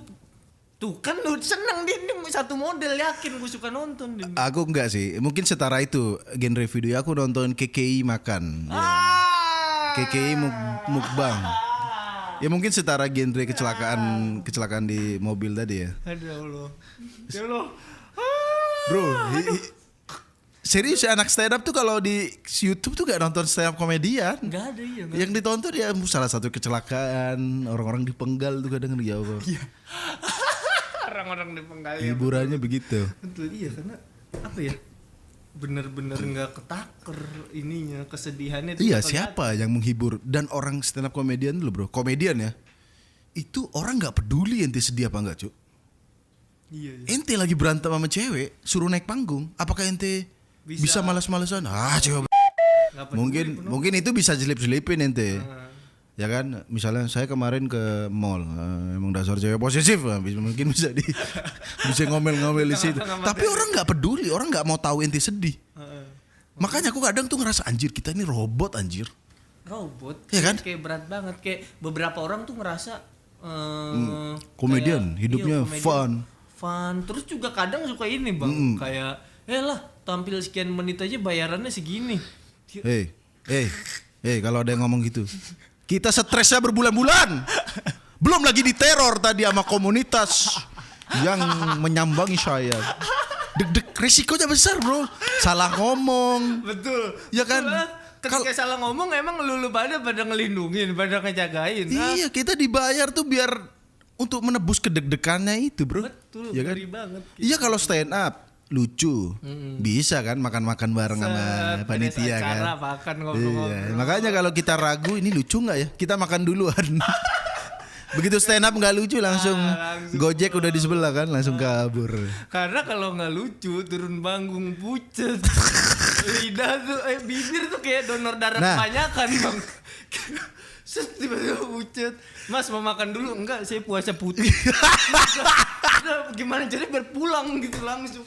Tuh kan lu seneng dia satu model, yakin gue suka nonton dia. Aku enggak sih, mungkin setara itu genre video aku nonton KKI makan. Ya. KKI mukbang. Ya mungkin setara genre kecelakaan di mobil tadi ya. Aduh Allah. Bro, serius anak stand up tuh kalau di YouTube tuh gak nonton stand up komedian. Enggak ada ya. Yang ditonton ya salah satu kecelakaan, orang-orang dipenggal tuh kadang ya Allah. Orang-orang dipenggal. Hiburannya begitu. Betul, iya, karena apa ya? Bener-bener nggak ketaker ininya, kesedihannya. Iya, siapa yang menghibur? Dan orang stand up komedian dulu bro, komedian ya, itu orang nggak peduli ente sedih apa enggak cuk. Iya. Ente lagi berantem sama cewek, suruh naik panggung, apakah ente bisa malas-malasan? Coba. Mungkin itu bisa jelip-jelipin ente. Ya kan, misalnya saya kemarin ke mall, emang dasar cewek posesif, mungkin bisa bisa ngomel-ngomel di situ. Tapi orang nggak peduli, orang nggak mau tahu ente sedih. Makanya aku kadang tuh ngerasa anjir, kita ini robot anjir. Robot, ya kan? Kayak berat banget, kayak beberapa orang tuh ngerasa komedian, hidupnya fun. Terus juga kadang suka ini bang, kayak lah tampil sekian menit aja bayarannya segini. Kalau ada yang ngomong gitu, kita stresnya berbulan-bulan. Belum lagi diteror tadi sama komunitas yang menyambangi saya. Resikonya besar bro. Salah ngomong. Betul. Ya kan. Ketika salah ngomong emang lu pada ngelindungin, pada ngejagain. Iya, kita dibayar tuh biar untuk menebus kedeg-degannya itu bro. Betul. Ya kan? Banget. Gitu. Iya, kalau stand up lucu, bisa kan makan-makan bareng sama panitia kan. Makan ngobrol-ngobrol. Iya. Makanya kalau kita ragu ini lucu nggak ya, kita makan duluan. Begitu stand up nggak lucu langsung Gojek udah di sebelah kan, langsung kabur. Karena kalau nggak lucu turun panggung pucet. Lidah tuh, bibir tuh kayak donor darah kebanyakan bang. Tiba-tiba pucet. Mas mau makan dulu? Enggak, saya puasa putih. Gimana caranya berpulang gitu langsung.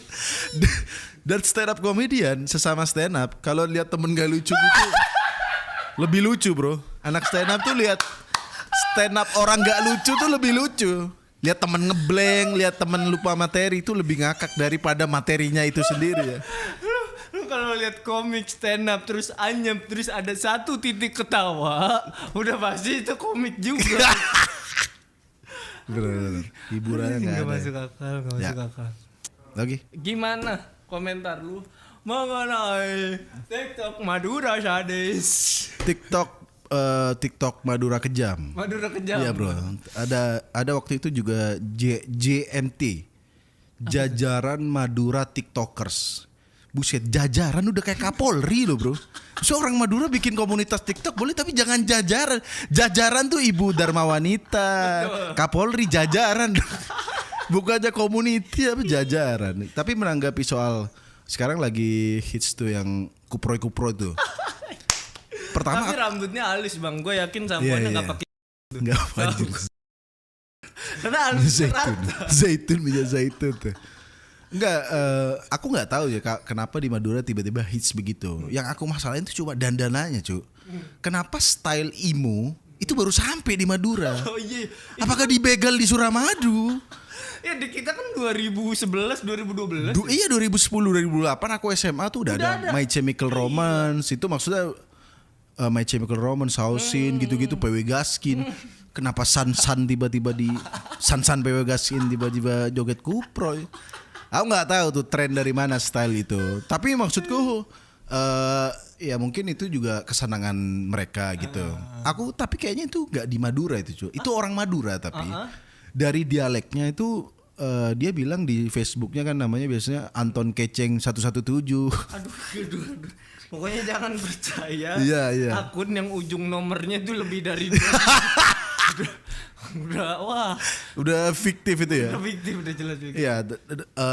Dan stand up comedian sesama stand up, kalau lihat temen gak lucu gitu lebih lucu bro. Anak stand up tuh lihat stand up orang gak lucu tuh lebih lucu. Lihat temen ngeblank, lihat temen lupa materi itu lebih ngakak daripada materinya itu sendiri ya. Lu kalau lihat komik stand up terus anyep terus ada satu titik ketawa, udah pasti itu komik juga. Bener. Hiburannya nggak masuk akal. Lagi? Gimana komentar lu mengenai TikTok Madura Sadis? TikTok Madura Kejam. Iya bro. Ada waktu itu juga JMT, Jajaran Madura TikTokers. Buset, jajaran udah kayak Kapolri loh bro. Seorang Madura bikin komunitas TikTok boleh, tapi jangan jajaran. Jajaran tuh Ibu Dharma Wanita. Kapolri jajaran. Bukannya community apa jajaran. Tapi menanggapi soal sekarang lagi hits tuh yang kuproy tuh. Pertama, tapi rambutnya halus bang. Gue yakin sampoannya nggak pakai. Nggak anjir. Karena halus zaitun tuh. Enggak, aku nggak tahu ya kenapa di Madura tiba-tiba hits begitu. Yang aku masalahin itu cuma dandananya, cu. Kenapa style emo itu baru sampai di Madura? Oh iya. Apakah dibegal di Suramadu? Ya di kita kan 2011, 2012. Iya 2010, 2008 aku SMA tuh udah ada My Chemical Romance. Itu maksudnya My Chemical Romance, Sausin gitu-gitu, PW Gaskin. Kenapa San tiba-tiba di San PW Gaskin tiba-tiba joget kuproy. Aku nggak tahu tuh tren dari mana style itu. Tapi maksudku ya mungkin itu juga kesenangan mereka gitu. Aku tapi kayaknya itu nggak di Madura itu cuy. Itu orang Madura tapi dari dialeknya itu dia bilang di Facebooknya kan namanya biasanya Anton Keceng 117. Aduh. Pokoknya jangan percaya akun yang ujung nomornya tuh lebih dari udah fiktif itu ya. Udah fiktif, udah jelas fiktif. Iya,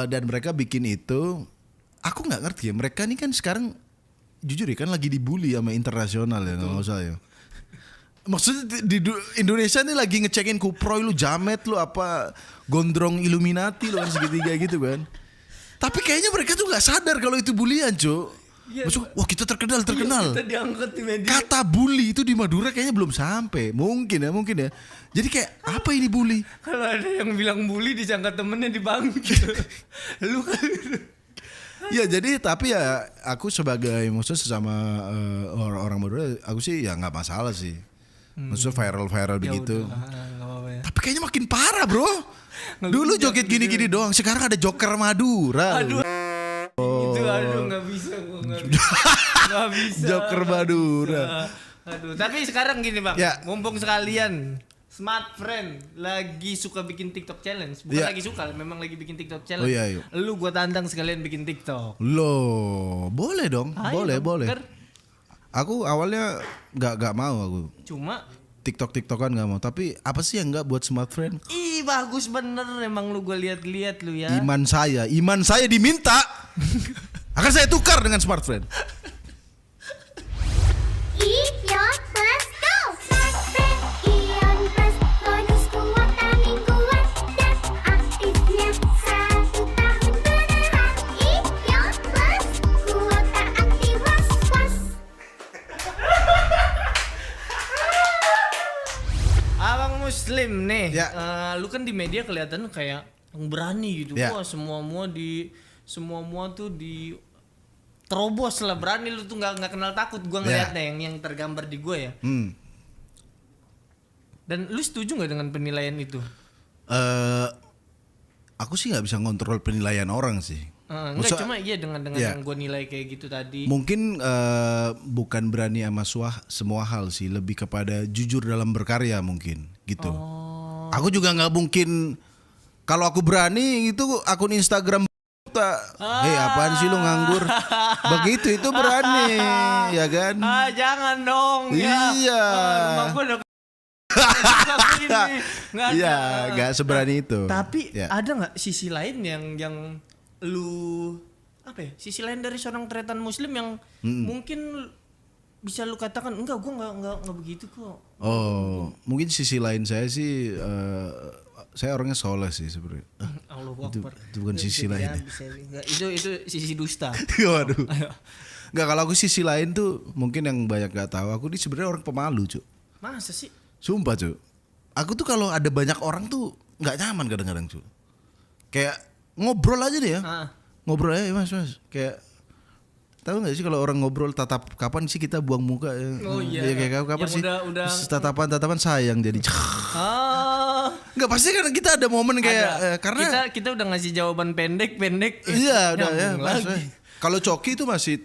dan mereka bikin itu. Aku nggak ngerti ya. Mereka ini kan sekarang jujur ya kan lagi dibully sama internasional ya, nggak usah ya. Maksudnya di Indonesia nih lagi ngecekin kuproy lu, jamet lu, apa gondrong Illuminati lu kan segitiga gitu kan. Tapi kayaknya mereka tuh nggak sadar kalau itu bulian, Cuk. Iya, maksud, wah kita terkenal. Iya, kita diangkat di media. Kata bully itu di Madura kayaknya belum sampai. Mungkin ya. Jadi kayak apa ini bully? Kalau ada yang bilang bully disangka temennya di bangku. Lu kan. Ya jadi tapi ya aku sebagai maksudnya sesama orang Madura, aku sih ya nggak masalah sih. Maksudnya viral begitu. Ya. Tapi kayaknya makin parah bro. Dulu joget gini-gini doang. Sekarang ada Joker Madura. Aduh nggak bisa gua nggak bisa. Joker Madura. Aduh tapi sekarang gini bang. Ya. Mumpung sekalian Smart Friend lagi suka bikin TikTok challenge. Bukan lagi suka, memang lagi bikin TikTok challenge. Oh, iya. Lu gua tantang sekalian bikin TikTok. Loh, boleh dong. Ayo, boleh. Aku awalnya nggak mau aku. Cuma TikTokan nggak mau. Tapi apa sih yang nggak buat Smart Friend? Ih bagus bener emang lu gue lihat lu ya. Iman saya diminta. Akan saya tukar dengan Smart Friend. Ion Plus Go! Smart Friend Ion Plus bonus kuota mingguan dan aktifnya 1 tahun beneran. Ion Plus kuota aktif was-was. Abang Muslim nih, Ya. lu kan di media kelihatan kayak yang berani gitu. Ya. Wah semua tuh di terobos lah, berani lu tuh nggak kenal takut. Gua ngeliatnya yang tergambar di gua ya. Dan lu setuju nggak dengan penilaian itu? Aku sih nggak bisa ngontrol penilaian orang sih. Enggak, cuma iya dengan yang gua nilai kayak gitu tadi. Mungkin bukan berani sama semua hal sih, lebih kepada jujur dalam berkarya mungkin gitu. Aku juga nggak mungkin kalau aku berani itu akun Instagram apaan sih lu nganggur? Begitu itu berani, ya kan? Jangan dong. Iya. Rumah gua udah Iya, nggak seberani itu. Tapi ya. ada nggak sisi lain yang lu apa ya? Sisi lain dari seorang tretan Muslim yang mungkin bisa lu katakan enggak, gua nggak begitu kok. Oh, mungkin sisi lain saya sih saya orangnya soleh sih sebenarnya. Allahu Akbar. Itu bukan sisi lain. Itu sisi dusta. Waduh. Enggak, kalau aku sisi lain tuh mungkin yang banyak gak tahu, aku ini sebenarnya orang pemalu, Cuk. Masa sih? Sumpah, Cuk. Aku tuh kalau ada banyak orang tuh nggak nyaman kadang-kadang, Cuk. Kayak ngobrol aja deh ya. Ngobrol aja, Mas. Kayak tahu nggak sih kalau orang ngobrol tatap kapan sih kita buang muka ya? Oh iya. Ya, kayak kapan yang sih? Udah. Tatapan sayang jadi. Nggak, pasti kan kita ada momen kayak karena kita udah ngasih jawaban pendek. Iya, udah ya. Lagi. Kalau Coki itu masih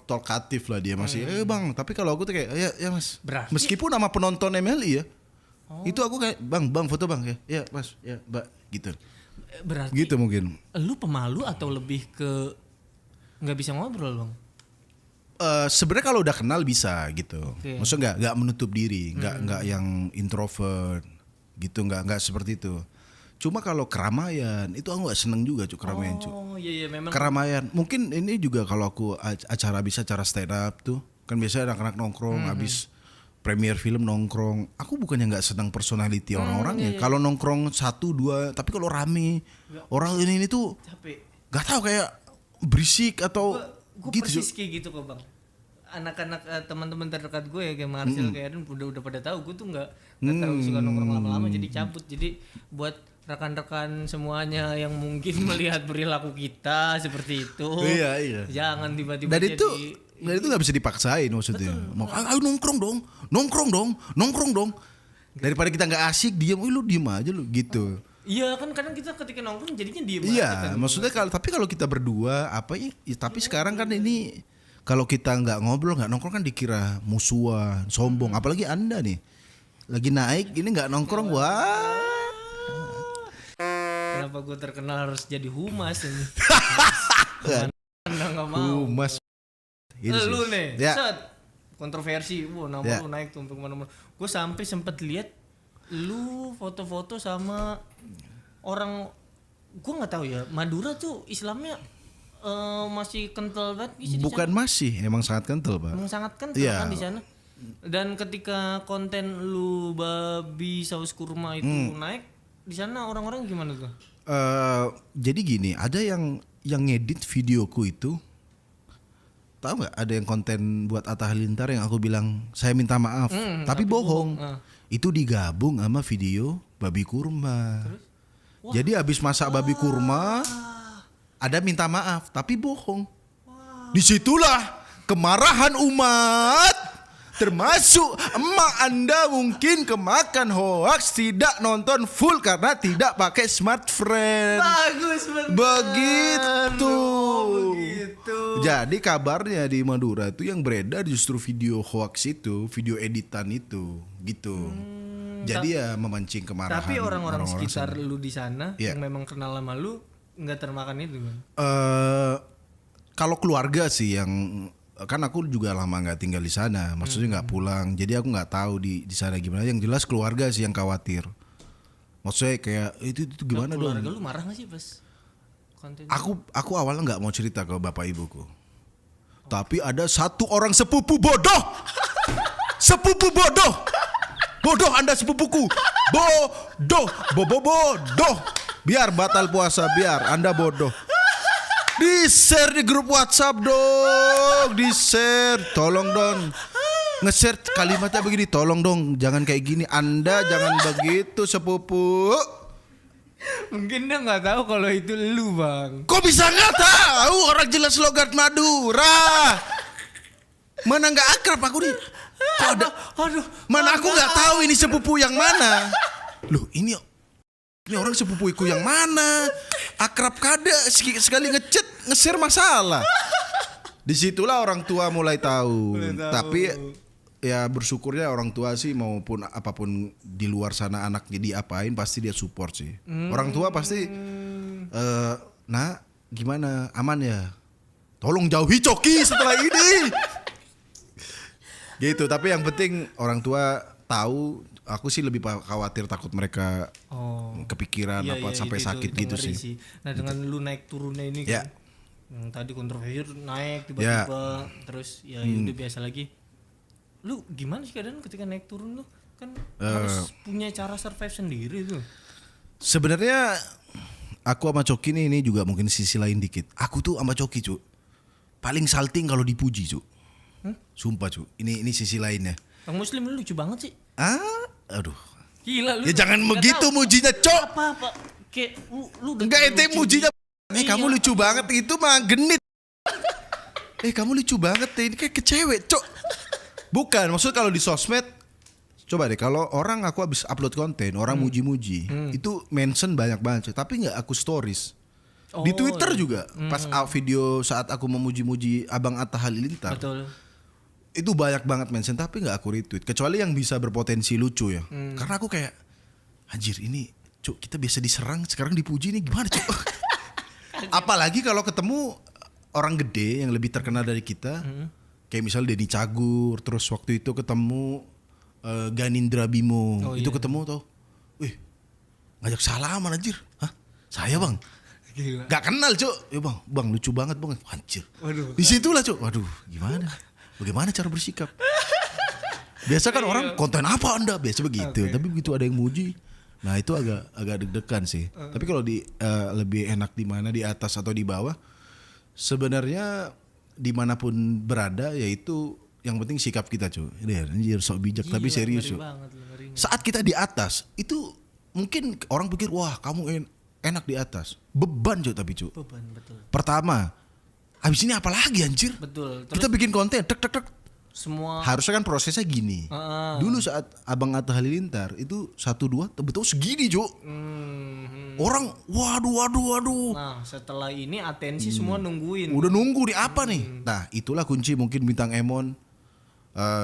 talkatif lah dia masih. Bang, tapi kalau aku tuh kayak ya Mas. Berarti, meskipun nama penonton MLI ya. Itu aku kayak bang foto bang ya Mas ya Mbak gitu. Berarti gitu mungkin. Lu pemalu atau lebih ke nggak bisa ngobrol bang? Sebenarnya kalau udah kenal bisa gitu. Okay. Maksudnya nggak menutup diri, nggak yang introvert gitu, nggak seperti itu. Cuma kalau keramaian itu aku nggak seneng juga keramaian Oh iya memang. Keramaian mungkin ini juga kalau aku acara stand up tuh kan biasanya anak-anak nongkrong habis premier film nongkrong. Aku bukannya nggak senang personality orang-orangnya. Kalau nongkrong 1-2, tapi kalau rame orang ini tuh capek. Gak tahu kayak berisik atau Gue gitu. persis kayak gitu kok bang. Anak-anak teman-teman terdekat gue ya kayak Marcel kayak Aaron udah pada tahu gue tuh nggak terlalu suka nongkrong lama-lama jadi cabut. Jadi buat rekan-rekan semuanya yang mungkin melihat perilaku kita seperti itu. Iya. Jangan tiba-tiba Dan jadi itu nggak bisa dipaksain maksudnya. Mau ayo nongkrong dong. Daripada kita nggak asik diam, lu diem aja lu gitu. Iya kan kadang kita ketika nongkrong jadinya diem aja Iya, kan. maksudnya kalau kita berdua apa ya, tapi sekarang kan ini kalau kita nggak ngobrol nggak nongkrong kan dikira musuhan, sombong. Apalagi Anda nih lagi naik ini nggak nongkrong, wah. Kenapa gue terkenal harus jadi humas ini? Anda nggak mau. Mas. Gitu sih. Lu nih, Ya. set kontroversi, nama Ya. lu naik tuh untuk mana-mana. Gue sampai sempet lihat lu foto-foto sama orang, gue nggak tahu ya, Madura tuh Islamnya masih kental banget sih di Bukan sana. masih, emang sangat kental, Pak. Emang sangat kental Iya. kan di sana. Dan ketika konten lu babi saus kurma itu naik, di sana orang-orang gimana tuh? Jadi gini, ada yang ngedit videoku itu, tahu nggak? Ada yang konten buat Atta Halilintar yang aku bilang saya minta maaf, tapi bohong. Itu digabung sama video babi kurma. Jadi habis masak babi kurma, ada minta maaf, tapi bohong. Disitulah kemarahan umat. Termasuk emak Anda mungkin kemakan hoax, tidak nonton full karena tidak pakai smartphone. Bagus bener. Begitu. Begitu. Jadi kabarnya di Madura itu yang beredar justru video hoax itu, video editan itu, gitu. Jadi ya memancing kemarahan. Tapi orang-orang sekitar sana. lu di sana Iya. yang memang kenal sama lu nggak termakan itu kan? Kalau keluarga sih yang kan aku juga lama nggak tinggal di sana, maksudnya nggak pulang, jadi aku nggak tahu di sana gimana. Yang jelas keluarga sih yang khawatir. Maksudnya kayak itu gimana dong? Keluarga lu marah nggak sih pas konten? Aku awalnya nggak mau cerita ke bapak ibuku, tapi ada satu orang sepupu bodoh, bodoh Anda sepupuku, bodoh, biar batal puasa, biar Anda bodoh. Di-share di grup WhatsApp dong, di-share, tolong dong. Nge-share kalimatnya begini, tolong dong, jangan kayak gini, Anda jangan begitu sepupu. Mungkin dia nggak tahu kalau itu lu bang. Kok bisa nggak tahu? Orang jelas logat Madura. Mana nggak akrab aku nih? Kok ada? Aduh. Mana aku nggak tahu ini sepupu yang mana? Loh ini orang sepupuku yang mana? Akrab kada sekali ngechat nge-share masalah. Disitulah orang tua mulai tahu. Tapi ya bersyukurnya orang tua sih maupun apapun di luar sana anaknya diapain pasti dia support sih. Orang tua pasti nah gimana aman ya? Tolong jauhi Coki setelah ini. Gitu, tapi yang penting orang tua tahu. Aku sih lebih khawatir takut mereka kepikiran Iya, apa iya, sampai itu sakit gitu ngeri sih. Nah dengan lu naik turunnya ini Ya. kan, yang tadi kontroversi naik tiba-tiba, terus ya udah biasa lagi. Lu gimana sih keadaan ketika naik turun lu? Kan harus punya cara survive sendiri tuh. Sebenarnya aku sama Coki ini juga mungkin sisi lain dikit. Aku tuh sama Coki cu paling salting kalau dipuji cu. Sumpah cu. Ini sisi lainnya. Bang Muslim lu lucu banget sih. Aduh. Gila lu. Ya jangan nggak begitu tahu mujinya cok. Apa kayak lu udah Enggak ente lucu mujinya. Iya. Kamu lucu banget itu mah genit. Kamu lucu banget ini kayak kecewek cok. Bukan maksud kalau di sosmed. Coba deh kalau orang aku habis upload konten orang muji-muji itu mention banyak banget cok. Tapi nggak aku stories. Di Twitter juga pas video saat aku memuji-muji Abang Atta Halilintar. Betul. Itu banyak banget mention tapi nggak aku retweet kecuali yang bisa berpotensi lucu ya. Karena aku kayak anjir ini cuk kita biasa diserang sekarang dipuji nih gimana cuk. Apalagi kalau ketemu orang gede yang lebih terkenal dari kita. Kayak misalnya Denny Cagur, terus waktu itu ketemu Ganindra Bimo. Itu ketemu tuh. Wih, ngajak salaman anjir. Hah? Saya bang? Gila. Gak kenal cuk. Ya bang lucu banget bang. Anjir. Waduh. Disitulah cuk. Waduh gimana? Bagaimana cara bersikap? Biasa kan orang konten apa Anda? Biasa begitu. Tapi begitu ada yang muji. Nah itu agak deg-degan sih. Tapi kalau di lebih enak di mana di atas atau di bawah? Sebenarnya dimanapun berada yaitu yang penting sikap kita cuy. Ini sok bijak tapi serius cuy. Saat kita di atas itu mungkin orang pikir wah kamu enak di atas. Beban Cuk tapi Cuk. Beban, betul. Pertama, habis ini apa lagi anjir? Betul. Terus Kita bikin konten tek. semua Harusnya kan prosesnya gini. Dulu saat Abang Atta Halilintar itu 1-2 betul segini Cuk. Orang waduh. Nah, setelah ini atensi semua nungguin. Udah nunggu nih apa nih? Nah, itulah kunci mungkin Bintang Emon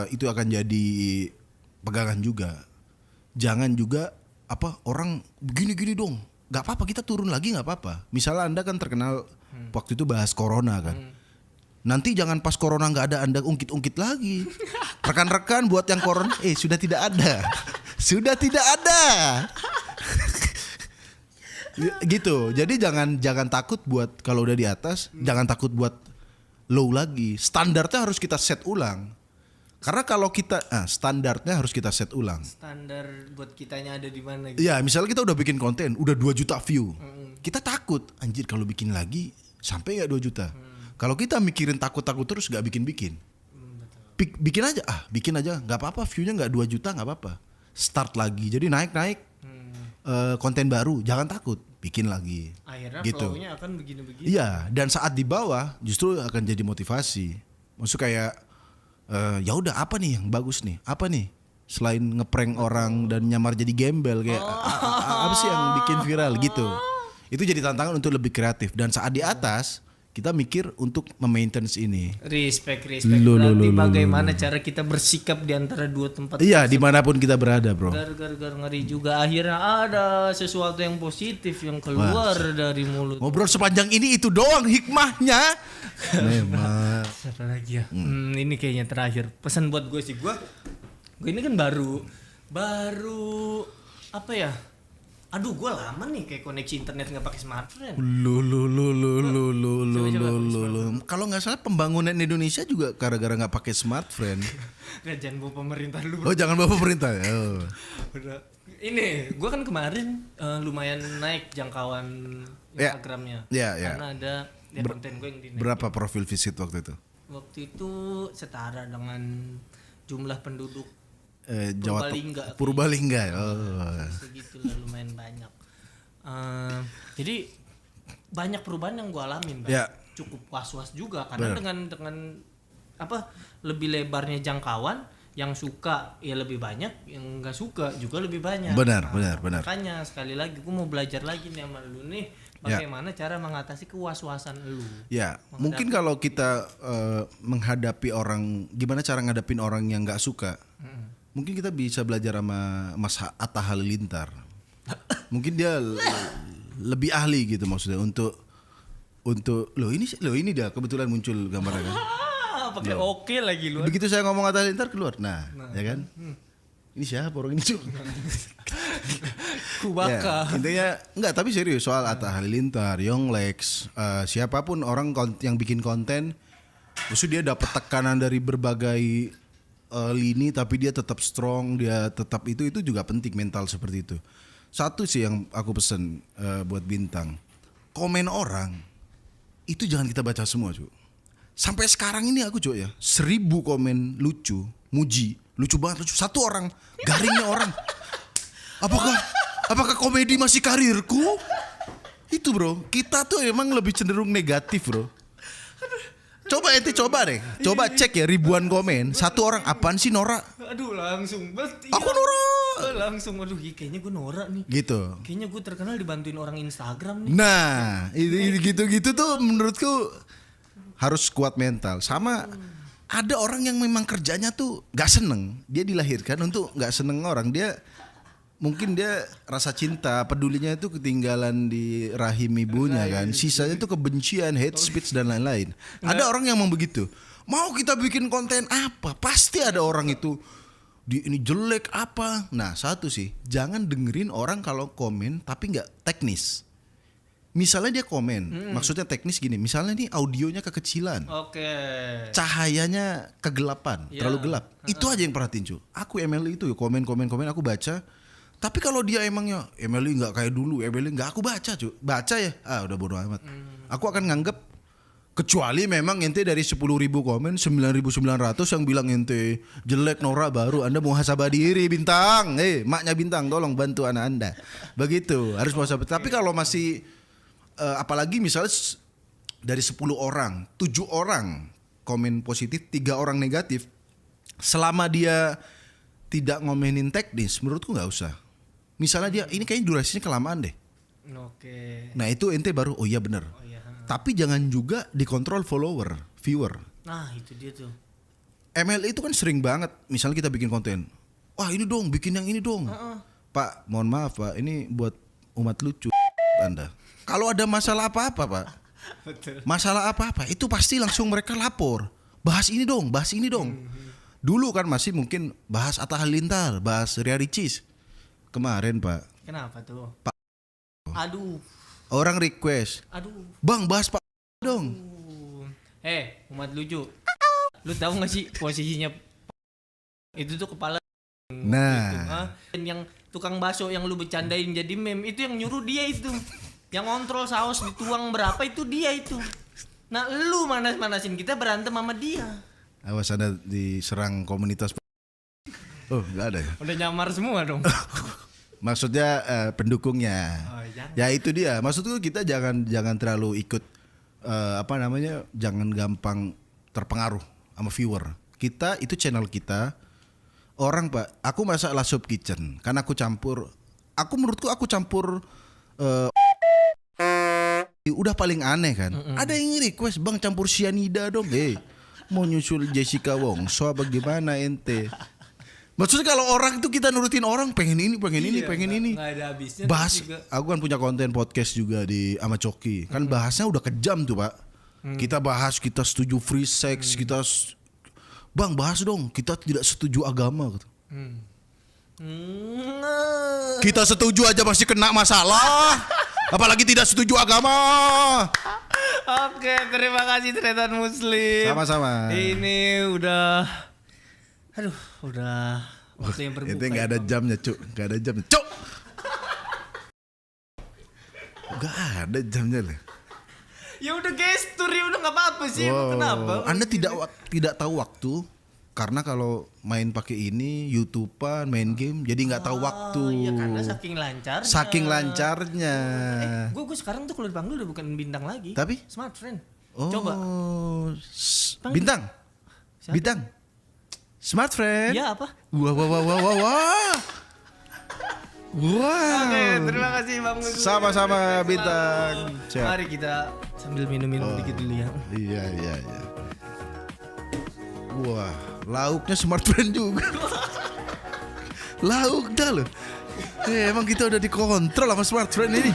itu akan jadi pegangan juga. Jangan juga orang gini dong. Gak apa-apa kita turun lagi gak apa-apa. Misalnya Anda kan terkenal waktu itu bahas corona kan. Nanti jangan pas corona gak ada Anda ungkit-ungkit lagi. Rekan-rekan buat yang corona sudah tidak ada. Sudah tidak ada. Gitu. Jadi jangan takut buat kalau udah di atas, jangan takut buat low lagi. Standarnya harus kita set ulang. Karena kalau kita standarnya harus kita set ulang. Standar buat kitanya ada di mana gitu. Iya, misalnya kita udah bikin konten, udah 2 juta view. Kita takut, anjir kalau bikin lagi sampai enggak 2 juta. Kalau kita mikirin takut-takut terus enggak bikin-bikin. Bikin aja, enggak apa-apa view-nya enggak 2 juta enggak apa-apa. Start lagi. Jadi naik konten baru, jangan takut, bikin lagi. Akhirnya gitu. flow-nya akan begini-begini. Iya, dan saat di bawah justru akan jadi motivasi. Maksud kayak ya udah apa nih yang bagus nih? Apa nih? Selain ngeprank orang dan nyamar jadi gembel kayak apa sih yang bikin viral gitu. Itu jadi tantangan untuk lebih kreatif dan saat di atas kita mikir untuk memaintenance ini. Respect. Berarti bagaimana cara kita bersikap di antara dua tempat. Iya, dimanapun kita berada, bro. Gar ngeri juga. Akhirnya ada sesuatu yang positif yang keluar dari mulut. Ngobrol sepanjang ini itu doang hikmahnya. Memang. Apa lagi ya? Ini kayaknya terakhir. Pesan buat gue sih, gue ini kan baru apa ya? Aduh, gue lama nih kayak koneksi internet nggak pakai smartphone. Lu. Kalau nggak salah pembangunan Indonesia juga gara-gara nggak pakai smartphone. Jangan bawa pemerintah dulu. Oh, jangan bawa pemerintah ya. Oh. Udah. Ini, gue kan kemarin lumayan naik jangkauan Instagramnya. Ya. Karena ada konten gue yang dinaik. Berapa profil visit waktu itu? Waktu itu setara dengan jumlah penduduk Purbalingga. Purbalingga. Oh. Segitulah lumayan banyak. Jadi banyak perubahan yang gue alamin, Bang. Ya. Cukup was-was juga karena dengan lebih lebarnya jangkauan, yang suka ya lebih banyak, yang nggak suka juga lebih banyak. Benar. Makanya sekali lagi gue mau belajar lagi nih sama lu nih, bagaimana cara mengatasi kewas-wasan lu. Ya, mungkin kalau kita menghadapi orang, gimana cara ngadepin orang yang nggak suka? Mungkin kita bisa belajar sama Mas Atta Halilintar. Mungkin dia lebih ahli gitu maksudnya untuk ini dia kebetulan muncul gambarnya kan. Pakai oke lagi lu. Begitu saya ngomong Atta Halilintar keluar. Nah. Ya kan? Ini siapa orang ini? Kubaka. Ya, intinya enggak, tapi serius soal Atta Halilintar, Yonglex, siapapun orang yang bikin konten, maksudnya dia dapat tekanan dari berbagai lini tapi dia tetap strong, dia tetap itu juga penting mental seperti itu. Satu sih yang aku pesen buat Bintang, komen orang itu jangan kita baca semua, cuy. Sampai sekarang ini aku cuy 1000 komen lucu, muji, lucu banget, lucu. Satu orang, garingnya orang. Apakah komedi masih karirku? Itu bro, kita tuh emang lebih cenderung negatif bro. Coba deh, coba cek ya ribuan komen, satu orang apaan sih Nora? Aduh langsung, aku Nora. Langsung, aduh kayaknya gue Nora nih. Gitu. Kayaknya gue terkenal dibantuin orang Instagram nih. Nah, gitu-gitu tuh menurutku harus kuat mental. Sama ada orang yang memang kerjanya tuh gak seneng, dia dilahirkan untuk gak seneng orang, mungkin dia rasa cinta, pedulinya itu ketinggalan di rahim ibunya kan. Sisanya itu kebencian, hate speech dan lain-lain. Ada orang yang memang begitu. Mau kita bikin konten apa, pasti ada orang itu ini jelek apa. Nah, satu sih, jangan dengerin orang kalau komen tapi nggak teknis. Misalnya dia komen, maksudnya teknis gini. Misalnya nih audionya kekecilan. Oke. Cahayanya kegelapan, terlalu gelap. Itu aja yang perhatiin cuy. Aku Emily itu komen aku baca. Tapi kalau dia emangnya Emily nggak kayak dulu, Emily nggak aku baca cuy, baca ya, udah bodo amat. Aku akan nganggep Kecuali memang ente dari 10.000 komen 9.900 yang bilang ente jelek, norak, baru Anda muhasabah diri Bintang. Maknya Bintang tolong bantu anak Anda. Begitu, harus muhasabah. Tapi kalau masih apalagi misalnya dari 10 orang, 7 orang komen positif, 3 orang negatif. Selama dia tidak ngomenin teknis, menurutku nggak usah. Misalnya dia ini kayaknya durasinya kelamaan deh. Oke. Nah itu ente baru oh iya bener. Oh iya. Tapi jangan juga dikontrol follower, viewer. Nah itu dia tuh. ML itu kan sering banget, misalnya kita bikin konten. Wah ini dong, bikin yang ini dong. Pak, mohon maaf Pak, ini buat umat lucu Anda. Kalau ada masalah apa-apa Pak, Betul. masalah apa-apa itu pasti langsung mereka lapor. Bahas ini dong, bahas ini dong. Dulu kan masih mungkin bahas Atta Halilintar, bahas Ria Ricis. Kemarin Pak, Kenapa tuh? Pak. Aduh. orang request, Aduh. Bang bahas Pak dong. Umat lucu. Lu tahu gak sih posisinya itu tuh kepala Nah, dan yang tukang bakso yang lu bercandain jadi meme itu yang nyuruh dia itu. Yang kontrol saus dituang berapa itu dia itu. Nah, lu manas-manasin kita berantem sama dia. awas Anda diserang komunitas. Oh, nggak ada ya. Udah nyamar semua dong. Maksudnya pendukungnya. Oh, jangan. Ya itu dia. Maksudku kita jangan terlalu ikut jangan gampang terpengaruh sama viewer. Kita itu channel kita. Orang Pak, aku masak lah soup kitchen. Karena menurutku aku campur udah paling aneh kan. Ada yang request Bang campur cyanida dong. Mau nyusul Jessica Wongso bagaimana ente? Maksudnya kalau orang itu kita nurutin orang pengen ini. Nggak ada habisnya. Bahas, juga. aku kan punya konten podcast juga di sama Coki. Kan bahasnya udah kejam tuh Pak. Kita bahas kita setuju free sex, Bang bahas dong kita tidak setuju agama. Kita setuju aja masih kena masalah. Apalagi tidak setuju agama. Oke, terima kasih Tretan Muslim. Sama-sama. Ini udah waktu yang berbuka. Itu nggak ada ya, Bang. jamnya Cuk. Nggak ada jamnya Cuk. Nggak ada jamnya loh. Ya udah gestur ya udah nggak apa-apa sih. Emang kenapa? Anda tidak tahu waktu karena kalau main pakai ini YouTubean, main game jadi nggak tahu waktu. Iya karena saking lancarnya. Saking lancarnya. Gue sekarang tuh kalau dipanggil udah bukan bintang lagi. Tapi? Smart friend. Oh, Coba. Bintang. Siapa? Bintang. Smart friend. Iya apa? Wah. Oke, terima kasih Bang Muslim. Sama-sama Bintang. Siap. Mari kita sambil minum-minum dikit dulu ya. Iya. Wah, lauknya smart friend juga. Lauk dah loh. Emang kita udah dikontrol sama smart friend ini.